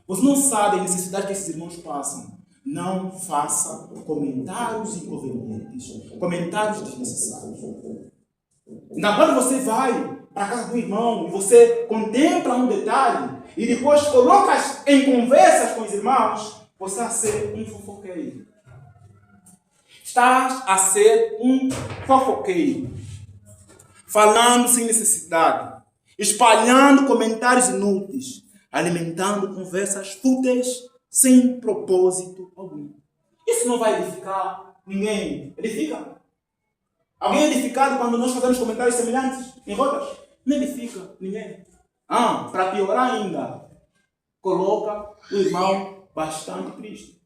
Você não sabe a necessidade que esses irmãos passam. Não faça comentários inconvenientes, comentários desnecessários. Então, quando você vai para a casa do irmão e você contempla um detalhe e depois coloca em conversas com os irmãos, você está a ser um fofoqueiro. Estás a ser um fofoqueiro. Falando sem necessidade, espalhando comentários inúteis, alimentando conversas fúteis sem propósito algum. Isso não vai edificar ninguém. Edifica? Alguém é edificado quando nós fazemos comentários semelhantes em rodas? Não edifica ninguém. Para piorar ainda, coloca o irmão bastante triste.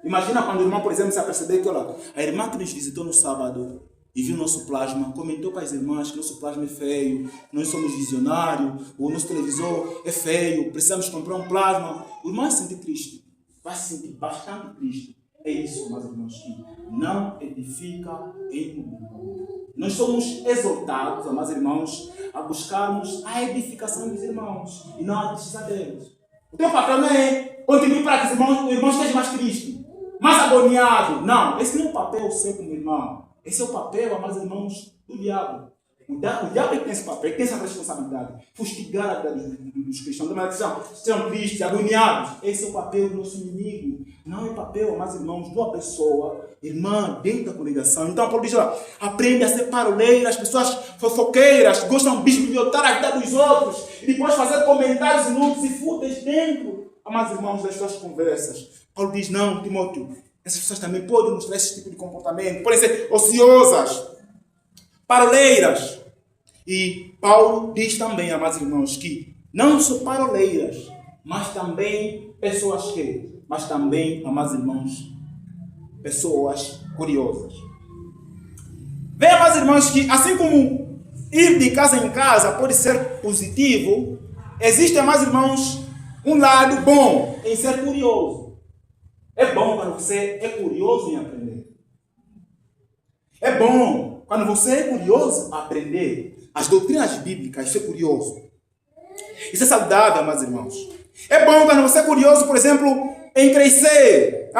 Imagina quando o irmão, por exemplo, se aperceber que a irmã que nos visitou no sábado e viu nosso plasma, comentou para as irmãs que nosso plasma é feio, nós somos visionários, o nosso televisor é feio, precisamos comprar um plasma. O irmão vai se sentir triste, vai se sentir bastante triste. É isso, meus irmãos, que não edifica em um. Nós somos exortados, meus irmãos, a buscarmos a edificação dos irmãos e não a tristeza deles. O teu papel não é contribuir para que o irmão esteja mais triste, mais agoniado. Não, esse não é o papel seu como irmão. Esse é o papel, meus irmãos, do diabo. O diabo tem esse papel, tem essa responsabilidade. Fustigar a vida dos cristãos, de maneira que sejam tristes, agoniados. Esse é o papel do nosso inimigo. Não é o papel, meus irmãos, de uma pessoa, irmã, dentro da congregação. Então, Paulo diz, aprende a ser paroleiro, as pessoas fofoqueiras, gostam de bisbilhotar a vida dos outros e depois fazer comentários inúteis e fúteis dentro, meus irmãos, das suas conversas. Paulo diz, não, Timóteo, essas pessoas também podem mostrar esse tipo de comportamento, podem ser ociosas, paroleiras. E Paulo diz também, amados irmãos, que não só paroleiras, mas também pessoas que, mas também, amados irmãos, pessoas curiosas. Veja, amados irmãos, que assim como ir de casa em casa pode ser positivo, existe, amados irmãos, um lado bom em ser curioso. É bom quando você é curioso em aprender. É bom quando você é curioso a aprender as doutrinas bíblicas, ser curioso. Isso é saudável, amados irmãos. É bom quando você é curioso, por exemplo, em crescer.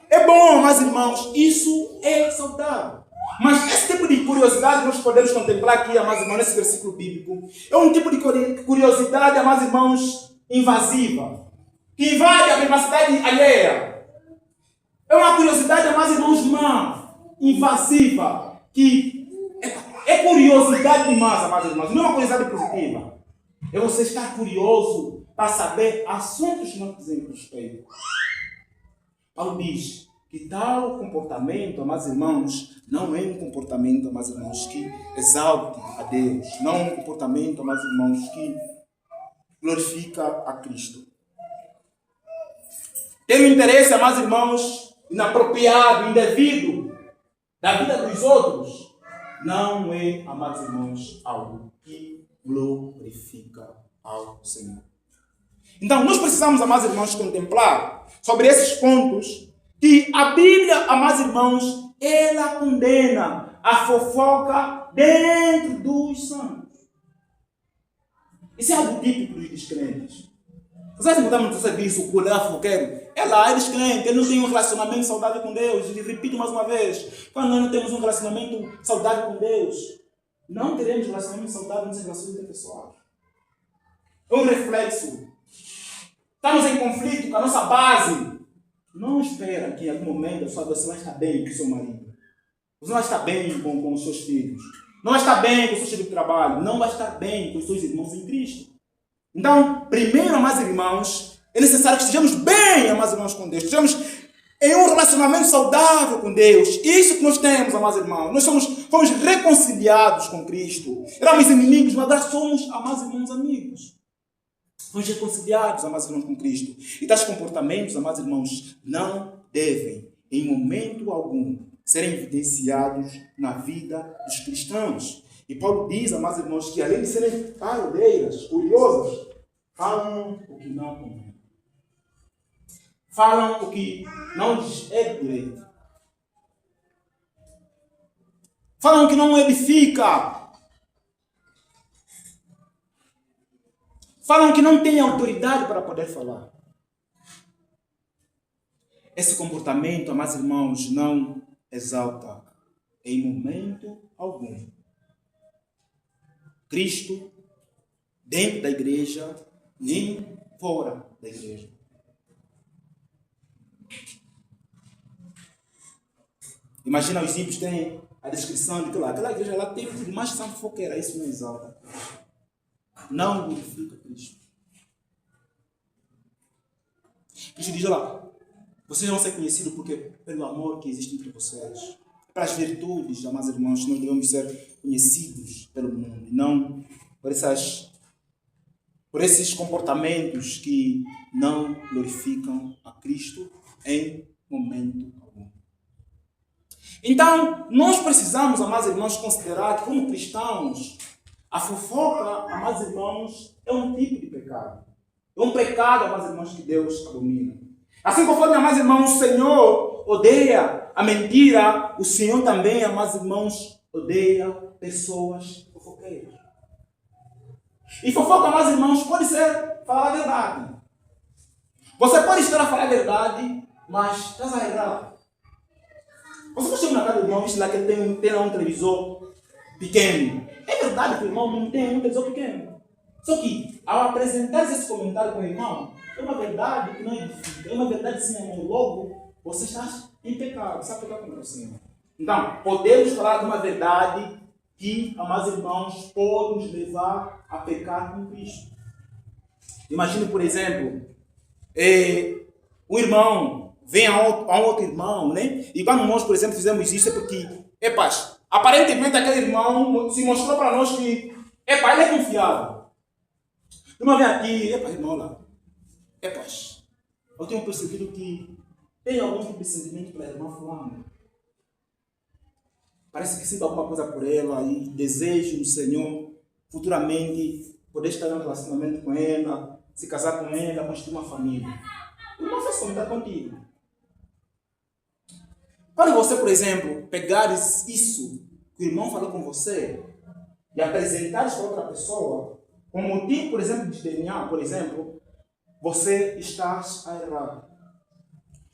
É bom, amados irmãos. Isso é saudável. Mas esse tipo de curiosidade nós podemos contemplar aqui, amados irmãos, nesse versículo bíblico. É um tipo de curiosidade, amados irmãos, invasiva. Que invade a privacidade alheia. É uma curiosidade, amados irmãos, má, invasiva, que é curiosidade demais, amados irmãos. Não é uma curiosidade positiva. É você estar curioso para saber assuntos que não dizem respeito. Paulo diz que tal comportamento, amados irmãos, não é um comportamento, amados irmãos, que exalte a Deus. Não é um comportamento, amados irmãos, que glorifica a Cristo. Ter um interesse, amados irmãos, inapropriado, indevido da vida dos outros, não é, amados irmãos, algo que glorifica ao Senhor. Então, nós precisamos, amados irmãos, contemplar sobre esses pontos que a Bíblia, amados irmãos, ela condena a fofoca dentro dos santos. Isso é algo típico dos descrentes. Vocês não estão no serviço, o colega fofoqueiro? É lá, é descrente, ele não tem um relacionamento saudável com Deus. E repito mais uma vez, quando nós não temos um relacionamento saudável com Deus, não teremos relacionamento saudável nas relações interpessoais. É um reflexo. Estamos em conflito com a nossa base. Não espera que em algum momento você vai estar bem com o seu marido. Você vai estar bem com os seus filhos. Não vai estar bem com o seu chefe de trabalho. Não vai estar bem com os seus irmãos em Cristo. Então, primeiro, amados irmãos, é necessário que estejamos bem, amados irmãos, com Deus. Estejamos em um relacionamento saudável com Deus. Isso que nós temos, amados irmãos. Nós fomos reconciliados com Cristo. Éramos inimigos, mas agora somos, amados irmãos, amigos. Fomos reconciliados, amados irmãos, com Cristo. E tais comportamentos, amados irmãos, não devem, em momento algum, serem evidenciados na vida dos cristãos. E Paulo diz, amados irmãos, que além de serem paroleiras, curiosas, falam o que não convém. Falam o que não lhes é direito. Falam o que não edifica. Falam que não têm autoridade para poder falar. Esse comportamento, amados irmãos, não exalta em momento algum Cristo dentro da igreja, nem fora da igreja. Imagina os ímpios têm a descrição de que aquela igreja lá tem tudo mais santo foqueira. Isso não exalta. Não glorifica Cristo. Cristo diz, olha, vocês vão ser conhecidos pelo amor que existe entre vocês. Para as virtudes, amados irmãos, nós devemos ser conhecidos pelo mundo. E não por esses comportamentos que não glorificam a Cristo em momento algum. Então, nós precisamos, amados irmãos, considerar que como cristãos, a fofoca, amados irmãos, é um tipo de pecado. É um pecado, amados irmãos, que Deus abomina. Assim conforme, amados irmãos, o Senhor odeia a mentira, o Senhor também, amados irmãos, odeia pessoas fofoqueiras. E fofoca, amados irmãos, pode ser falar a verdade. Você pode estar a falar a verdade, mas estás a errar. Você chega na casa do irmão, viste lá que ele tem lá um televisor pequeno. É verdade que o irmão não tem um televisor pequeno. Só que, ao apresentar esse comentário com o irmão, é uma verdade que não edifica. É uma verdade sim, amor. Logo, você está em pecado. Sabe pecar contra o Senhor. Então, podemos falar de uma verdade que, amados irmãos, pode nos levar a pecar com Cristo. Imagine, por exemplo, um irmão vem a um outro irmão, né? E quando nós, por exemplo, fizemos isso é porque, aparentemente aquele irmão se mostrou para nós que, ele é confiável. Irmão vem aqui, irmão lá. Eu tenho percebido que tem algum tipo de sentimento pela irmã fulana. Parece que sinto alguma coisa por ela e desejo no Senhor futuramente poder estar em um relacionamento com ela, se casar com ela, construir uma família. O irmão faz comentar contigo. Quando você, por exemplo, pegares isso que o irmão falou com você e apresentares para outra pessoa, com motivo, por exemplo, de DNA, por exemplo, você está a errar.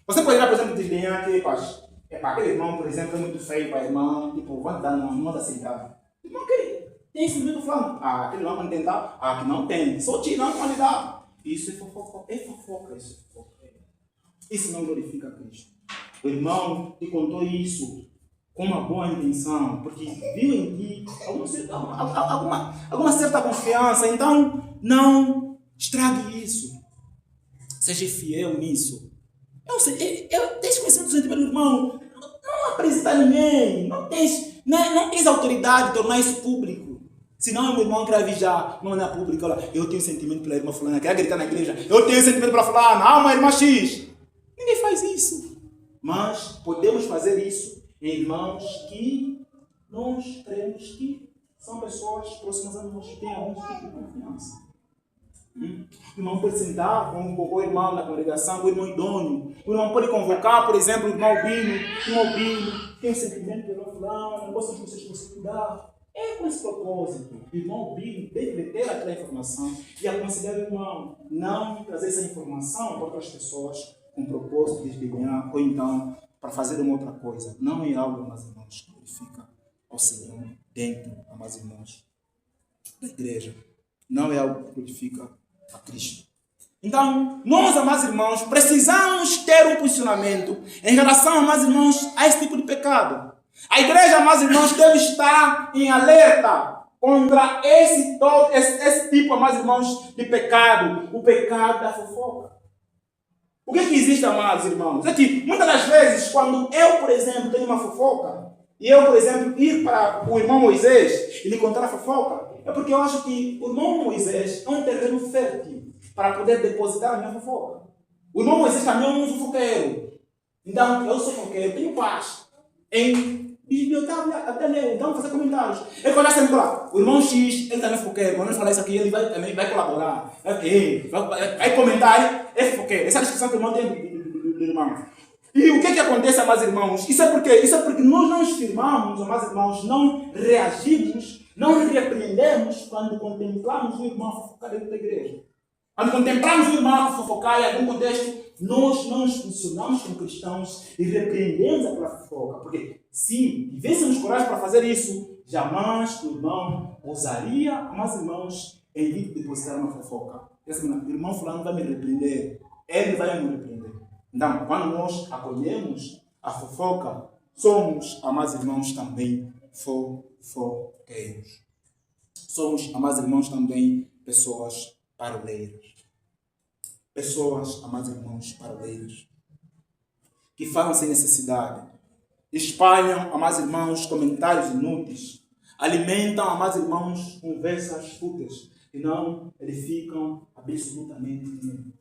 Você pode ir, por exemplo, de DNA que aquele irmão, por exemplo, é muito feio para a irmã, vai dar, não vai aceitar. Irmão, tem esse mesmo falando. Aquele irmão vai tentar, que não tem. Só te não pode dar. Isso é fofoca. Isso não glorifica a Cristo. O irmão te contou isso com uma boa intenção, porque viu em ti alguma certa confiança. Então, não estrague isso. Seja fiel nisso. Tens conhecimento do sentimento do irmão. Não apresenta a ninguém. Não tens autoridade de tornar isso público. Senão, meu irmão quer viajar, não é público. Olha, eu tenho sentimento pela irmã fulana. Quer gritar na igreja? Eu tenho sentimento pela fulana. Uma irmã X. Ninguém faz isso. Mas podemos fazer isso em irmãos que nós cremos que são pessoas próximas a nós, que têm algum tipo de confiança. O irmão pode sentar com o irmão na congregação, o irmão idôneo. O irmão pode convocar, por exemplo, o irmão Bino. O irmão Bino tem um sentimento pelo fulano, possam vocês estudar. É com esse propósito. O irmão Billy deve ter aquela informação e aconselhar o irmão não trazer essa informação para outras pessoas com o propósito de desviar ou então para fazer uma outra coisa. Não é algo, amados irmãos, que glorifica ao Senhor dentro, amados irmãos, da igreja. Não é algo que glorifica a Cristo. Então, nós, amados irmãos, precisamos ter um posicionamento em relação, amados irmãos, a esse tipo de pecado. A igreja, amados irmãos, deve estar em alerta contra esse tipo, amados irmãos, de pecado. O pecado da fofoca. O que existe, amados irmãos? É que muitas das vezes, quando eu, por exemplo, tenho uma fofoca, e eu, por exemplo, ir para o irmão Moisés e lhe contar a fofoca, é porque eu acho que o irmão Moisés é um terreno fértil para poder depositar a minha fofoca. O irmão Moisés também é um fofoqueiro. Então, eu sou fofoqueiro, tenho paz em biblioteca, até ler, então fazer comentários. Eu conheço sempre lá, o irmão X, ele também é fofoqueiro, quando ele falar isso aqui, ele também vai colaborar. Vai comentar, é fofoqueiro. Essa é a descrição que o irmão tem do irmão. E o que acontece, amados irmãos? Isso é porque nós não nos firmamos, amados irmãos, não reagimos, não repreendemos quando contemplamos o irmão fofocar dentro da igreja. Quando contemplamos o irmão fofocar em algum contexto, nós não nos posicionamos como cristãos e repreendemos aquela fofoca. Porque se tivéssemos coragem para fazer isso, jamais o irmão ousaria, amados irmãos, em vir depositar uma fofoca. O irmão fulano vai me repreender, ele vai me repreender. Então, quando nós acolhemos a fofoca, somos, amados irmãos, também fofoqueiros. Somos, amados irmãos, também pessoas paroleiras. Pessoas, amados irmãos, paroleiras. Que falam sem necessidade. Espalham, amados irmãos, comentários inúteis. Alimentam, amados irmãos, conversas fúteis. E não edificam absolutamente ninguém.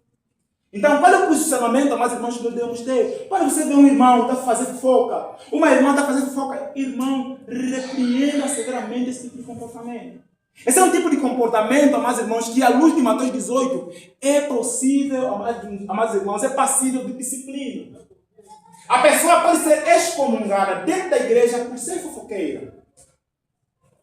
Então, qual é o posicionamento, amados irmãos, que nós devemos ter? Quando você vê um irmão que está fazendo fofoca, uma irmã está fazendo fofoca, irmão, repreenda severamente esse tipo de comportamento. Esse é um tipo de comportamento, amados irmãos, que à luz de Mateus 18 é possível, amados irmãos, é passível de disciplina. A pessoa pode ser excomungada dentro da igreja por ser fofoqueira.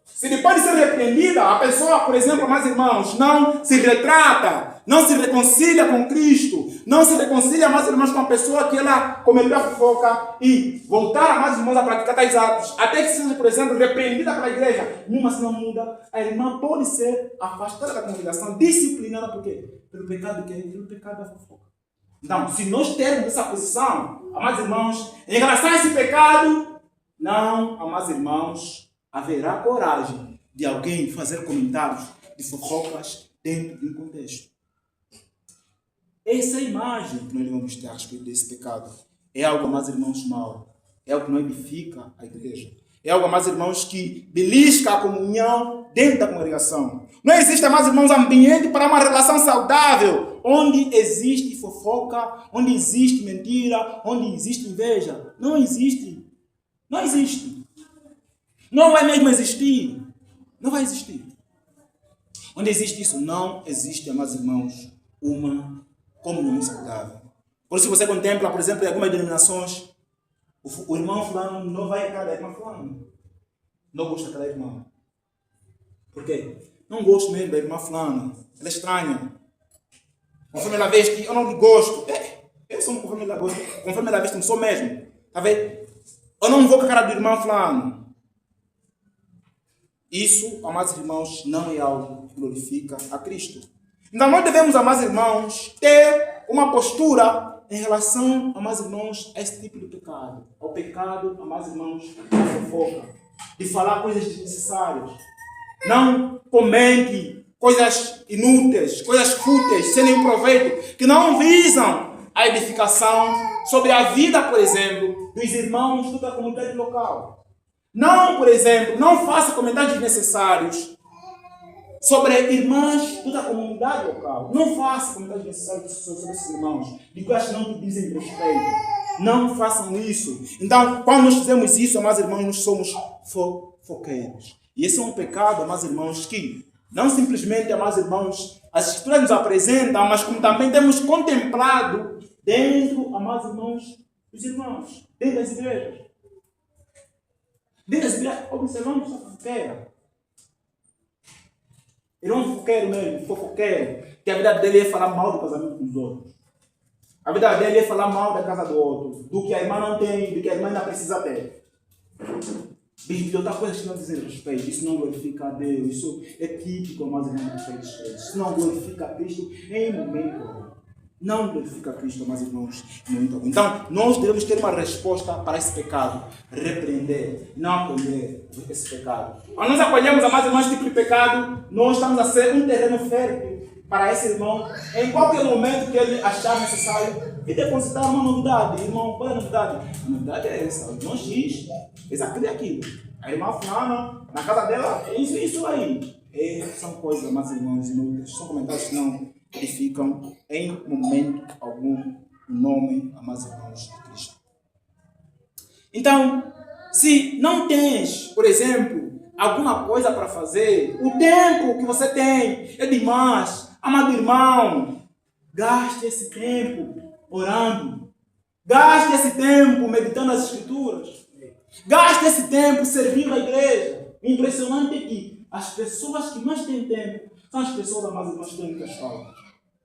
Se depois de ser repreendida, a pessoa, por exemplo, amados irmãos, não se retrata, não se reconcilia com Cristo, não se reconcilia, amados irmãos, com a pessoa que ela cometeu a fofoca e voltar, amados irmãos, a praticar tais atos, até que seja, por exemplo, repreendida pela igreja, mesmo assim não muda, a irmã pode ser afastada da congregação, disciplinada, por quê? Pelo pecado que é? Pelo pecado da fofoca. Então, se nós termos essa posição, amados irmãos, em relação a esse pecado, não, amados irmãos, haverá coragem de alguém fazer comentários de fofocas dentro de um contexto. Essa é a imagem que nós devemos ter a respeito desse pecado. É algo, amados irmãos, mau. É algo que não edifica a igreja. É algo, amados irmãos, que belisca a comunhão dentro da congregação. Não existe, amados irmãos, ambiente para uma relação saudável, onde existe fofoca, onde existe mentira, onde existe inveja. Não existe. Não existe. Não vai mesmo existir. Não vai existir. Onde existe isso, não existe, amados irmãos, uma comunhão saudável. Por isso você contempla, por exemplo, em algumas denominações, o irmão fulano não vai a cada irmã fulano. Não gosta daquela irmã. Por quê? Não gosto mesmo da irmã fulana. Ela é estranha. Conforme ela veste, eu não gosto. Eu sou conforme ela gosta. Conforme ela veste, eu não sou mesmo. Tá vendo? Eu não vou com a cara do irmão fulano. Isso, amados irmãos, não é algo que glorifica a Cristo. Então nós devemos, amados irmãos, ter uma postura em relação, amados irmãos, a esse tipo de pecado. Ao pecado, amados irmãos, da fofoca. De falar coisas desnecessárias. Não comente coisas inúteis, coisas fúteis, sem nenhum proveito, que não visam a edificação sobre a vida, por exemplo, dos irmãos da comunidade local. Não, por exemplo, não faça comentários desnecessários sobre irmãs da comunidade local. Não faça comentários desnecessários sobre esses irmãos, de coisas que não te dizem respeito. Não façam isso. Então, quando nós fizemos isso, amados irmãos, nós somos fofoqueiros. E esse é um pecado, amados irmãos, que não simplesmente, amados irmãos, as escrituras nos apresentam, mas como também temos contemplado dentro, amados irmãos, dos irmãos, dentro das igrejas. Diz a Bíblia, observamos a fofoqueira. Ele é um fofoqueiro mesmo, fofoqueiro, que a vida dele é falar mal do casamento dos outros. A vida dele é falar mal da casa do outro, do que a irmã não tem, do que a irmã ainda precisa ter. Bíblia, outra coisa que não dizem respeito, isso não glorifica a Deus, isso é típico, mas não respeito dos crentes. Isso não glorifica a Cristo em momento algum. Não glorifica a Cristo, mas irmãos, em momento algum. Então, nós devemos ter uma resposta para esse pecado, repreender, não acolher esse pecado. Ao nós acolhermos, amados irmãos, esse tipo de pecado, nós estamos a ser um terreno fértil para esse irmão, em qualquer momento que ele achar necessário, e depositar uma novidade. Irmão, qual é a novidade? A novidade é essa. O irmão X fez aquilo e aquilo. A irmã fulana, na casa dela, é isso aí. São coisas, amados irmãos, inúteis. São comentários que não edificam em momento algum o nome, amados irmãos, de Cristo. Então, se não tens, por exemplo, alguma coisa para fazer, o tempo que você tem é demais. Amado irmão, gaste esse tempo orando. Gaste esse tempo meditando as Escrituras. Gaste esse tempo servindo a igreja. O impressionante é que as pessoas que mais têm tempo são as pessoas, amados irmãos, que têm muitas faltas.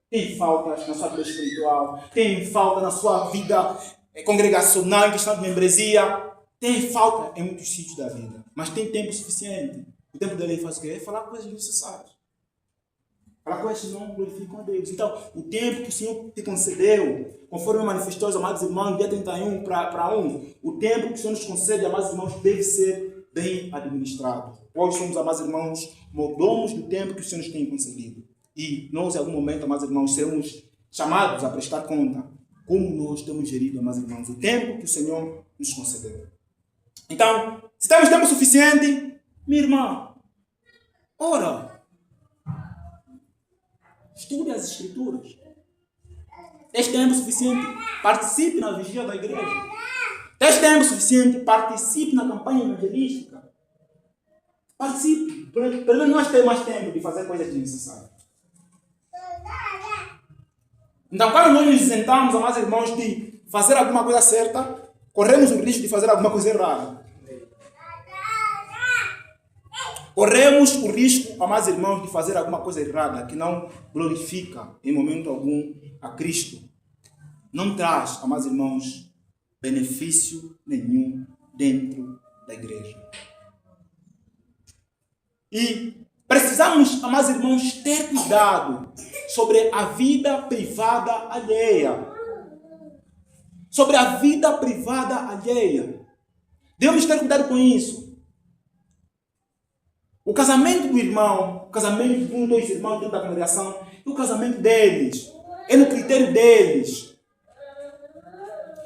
Tem faltas na sua vida espiritual, tem falta na sua vida congregacional, em questão de membresia. Tem falta em muitos sítios da vida, mas tem tempo suficiente. O tempo dele faz o quê? É falar coisas necessárias. Falar coisas que não glorificam a Deus. Então, o tempo que o Senhor te concedeu, conforme manifestou aos amados irmãos, dia 31 para 1, o tempo que o Senhor nos concede, amados irmãos, deve ser bem administrado. Nós somos, amados irmãos, mordomos do tempo que o Senhor nos tem concedido. E nós, em algum momento, amados irmãos, seremos chamados a prestar conta como nós temos gerido, amados irmãos, o tempo que o Senhor nos concedeu. Então, se temos tempo suficiente, minha irmã, ora, estude as Escrituras. Tens tempo suficiente, participe na vigília da igreja. Tens tempo suficiente, participe na campanha evangelística. Participe. Pelo menos nós temos mais tempo de fazer coisas desnecessárias. Então, quando nós nos isentamos, amados irmãos, de fazer alguma coisa certa, corremos o risco de fazer alguma coisa errada. Corremos o risco, amados irmãos, de fazer alguma coisa errada que não glorifica em momento algum a Cristo. Não traz, amados irmãos, benefício nenhum dentro da igreja. E precisamos, amados irmãos, ter cuidado sobre a vida privada alheia. Sobre a vida privada alheia. Devemos ter cuidado com isso. O casamento do irmão, o casamento de um ou dois irmãos dentro da congregação, é o casamento deles. É no critério deles.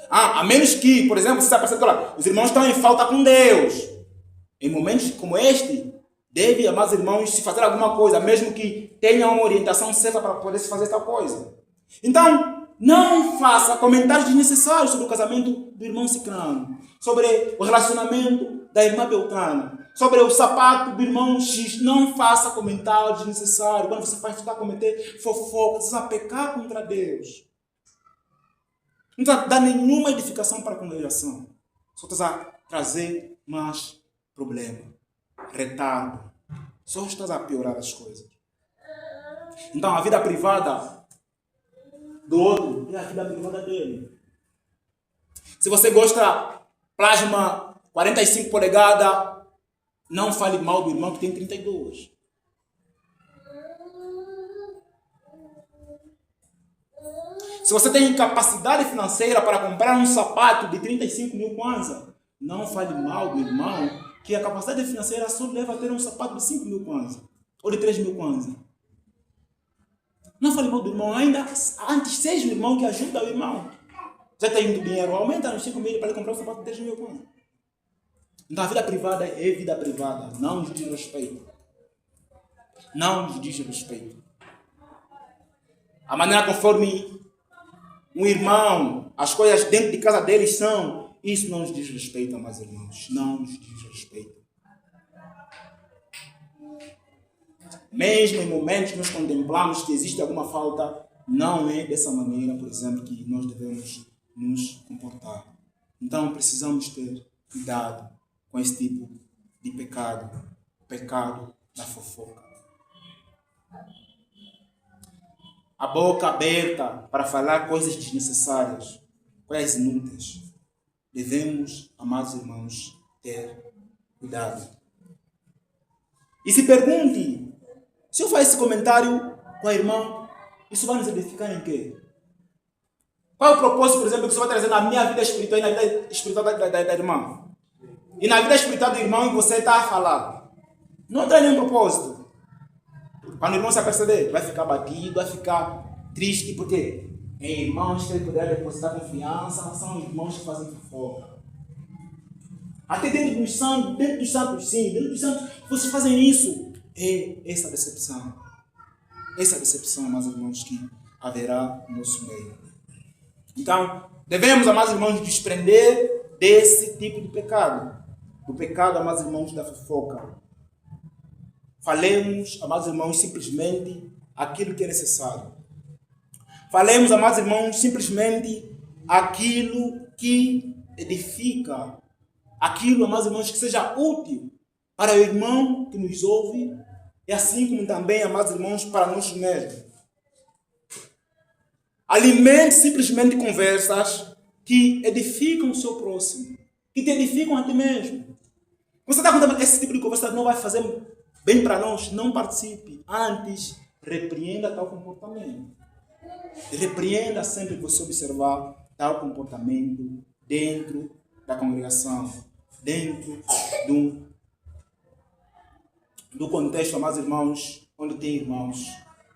A menos que, por exemplo, você está pensando que os irmãos estão em falta com Deus. Em momentos como este, deve, amados irmãos, se fazer alguma coisa, mesmo que tenha uma orientação certa para poder se fazer tal coisa. Então, não faça comentários desnecessários sobre o casamento do irmão Cicrano, sobre o relacionamento da irmã Beltrana, sobre o sapato do irmão X. Não faça comentários desnecessários. Quando você vai estar a cometer fofoca, você vai pecar contra Deus. Não está a dar nenhuma edificação para a congregação. Só está a trazer mais problema, retardo. Só estás a piorar as coisas. Então a vida privada do outro é a vida privada dele. Se você gosta plasma 45 polegadas, não fale mal do irmão que tem 32. Se você tem capacidade financeira para comprar um sapato de 35 mil kwanza, não fale mal do irmão que a capacidade financeira só leva a ter um sapato de 5 mil kwanza ou de 3 mil kwanza. Não fale mal do irmão, ainda antes seja o irmão que ajuda o irmão. Já tem muito dinheiro, aumenta nos 5 mil para ele comprar um sapato de 3 mil kwanza. Então a vida privada é vida privada, não nos diz respeito. Não nos diz respeito. A maneira conforme um irmão, as coisas dentro de casa deles são, isso não nos diz respeito, amados irmãos. Não nos diz respeito. Mesmo em momentos que nós contemplamos que existe alguma falta, não é dessa maneira, por exemplo, que nós devemos nos comportar. Então precisamos ter cuidado com esse tipo de pecado, o pecado da fofoca. A boca aberta para falar coisas desnecessárias, coisas inúteis. Devemos, amados irmãos, ter cuidado. E se pergunte, se eu faço esse comentário com a irmã, isso vai nos edificar em quê? Qual é o propósito, por exemplo, que isso vai trazer na minha vida espiritual e na vida espiritual da irmã? E na vida espiritual do irmão que você está a falar. Não traz nenhum propósito. Quando o irmão se aperceber, vai ficar batido, vai ficar triste, porque em irmãos que ele poderá depositar confiança, são irmãos que fazem fofoca. Até dentro dos santos, sim, dentro dos santos, vocês fazem isso. É essa decepção. Essa decepção, amados irmãos, que haverá no nosso meio. Então, devemos, amados irmãos, desprender desse tipo de pecado. Do pecado, amados irmãos, da fofoca. Falemos, amados irmãos, simplesmente aquilo que é necessário. Falemos, amados irmãos, simplesmente aquilo que edifica. Aquilo, amados irmãos, que seja útil para o irmão que nos ouve e assim como também, amados irmãos, para nós mesmos. Alimente simplesmente conversas que edificam o seu próximo, que te edificam a ti mesmo. Você está contando esse tipo de conversa não vai fazer bem para nós, não participe. Antes, repreenda tal comportamento. Repreenda sempre que você observar tal comportamento dentro da congregação, dentro do contexto, amados irmãos, onde tem irmãos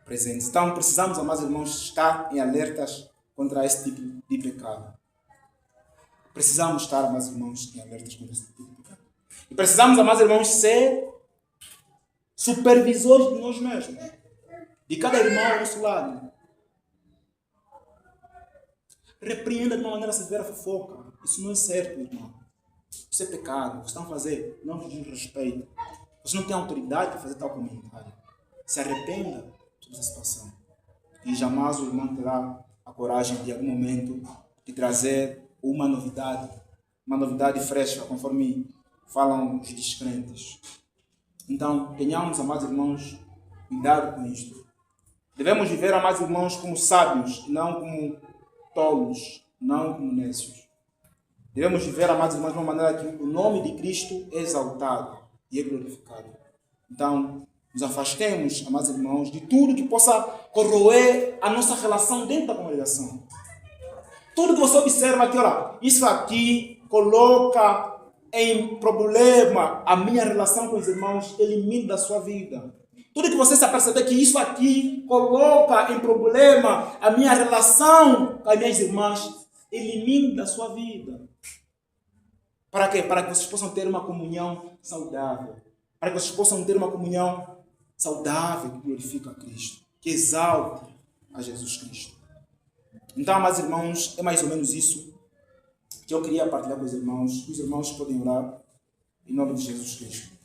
presentes. Então, precisamos, amados irmãos, estar em alertas contra esse tipo de pecado. Precisamos estar, amados irmãos, em alertas contra esse tipo de pecado. E precisamos, amados irmãos, ser supervisores de nós mesmos, de cada irmão ao nosso lado. Repreenda de uma maneira severa a fofoca. Isso não é certo, irmão. Isso é pecado. Vocês estão a fazer, não vos diz respeito. Você não tem autoridade para fazer tal comentário. Se arrependa de toda essa situação. E jamais o irmão terá a coragem de, em algum momento, de trazer uma novidade fresca, conforme falam os descrentes. Então, tenhamos, amados irmãos, cuidado com isto. Devemos viver, amados irmãos, como sábios, não como tolos, não como nécios. Devemos viver, amados irmãos, de uma maneira que o nome de Cristo é exaltado e é glorificado. Então, nos afastemos, amados irmãos, de tudo que possa corroer a nossa relação dentro da congregação. Tudo que você observa aqui, olha, isso aqui coloca em problema a minha relação com os irmãos, elimine da sua vida. Tudo que você se aperceber que isso aqui coloca em problema a minha relação com as minhas irmãs, elimine da sua vida. Para quê? Para que vocês possam ter uma comunhão saudável. Para que vocês possam ter uma comunhão saudável que glorifica a Cristo, que exalte a Jesus Cristo. Então, amados irmãos, é mais ou menos isso que eu queria partilhar com os irmãos. Os irmãos podem orar em nome de Jesus Cristo.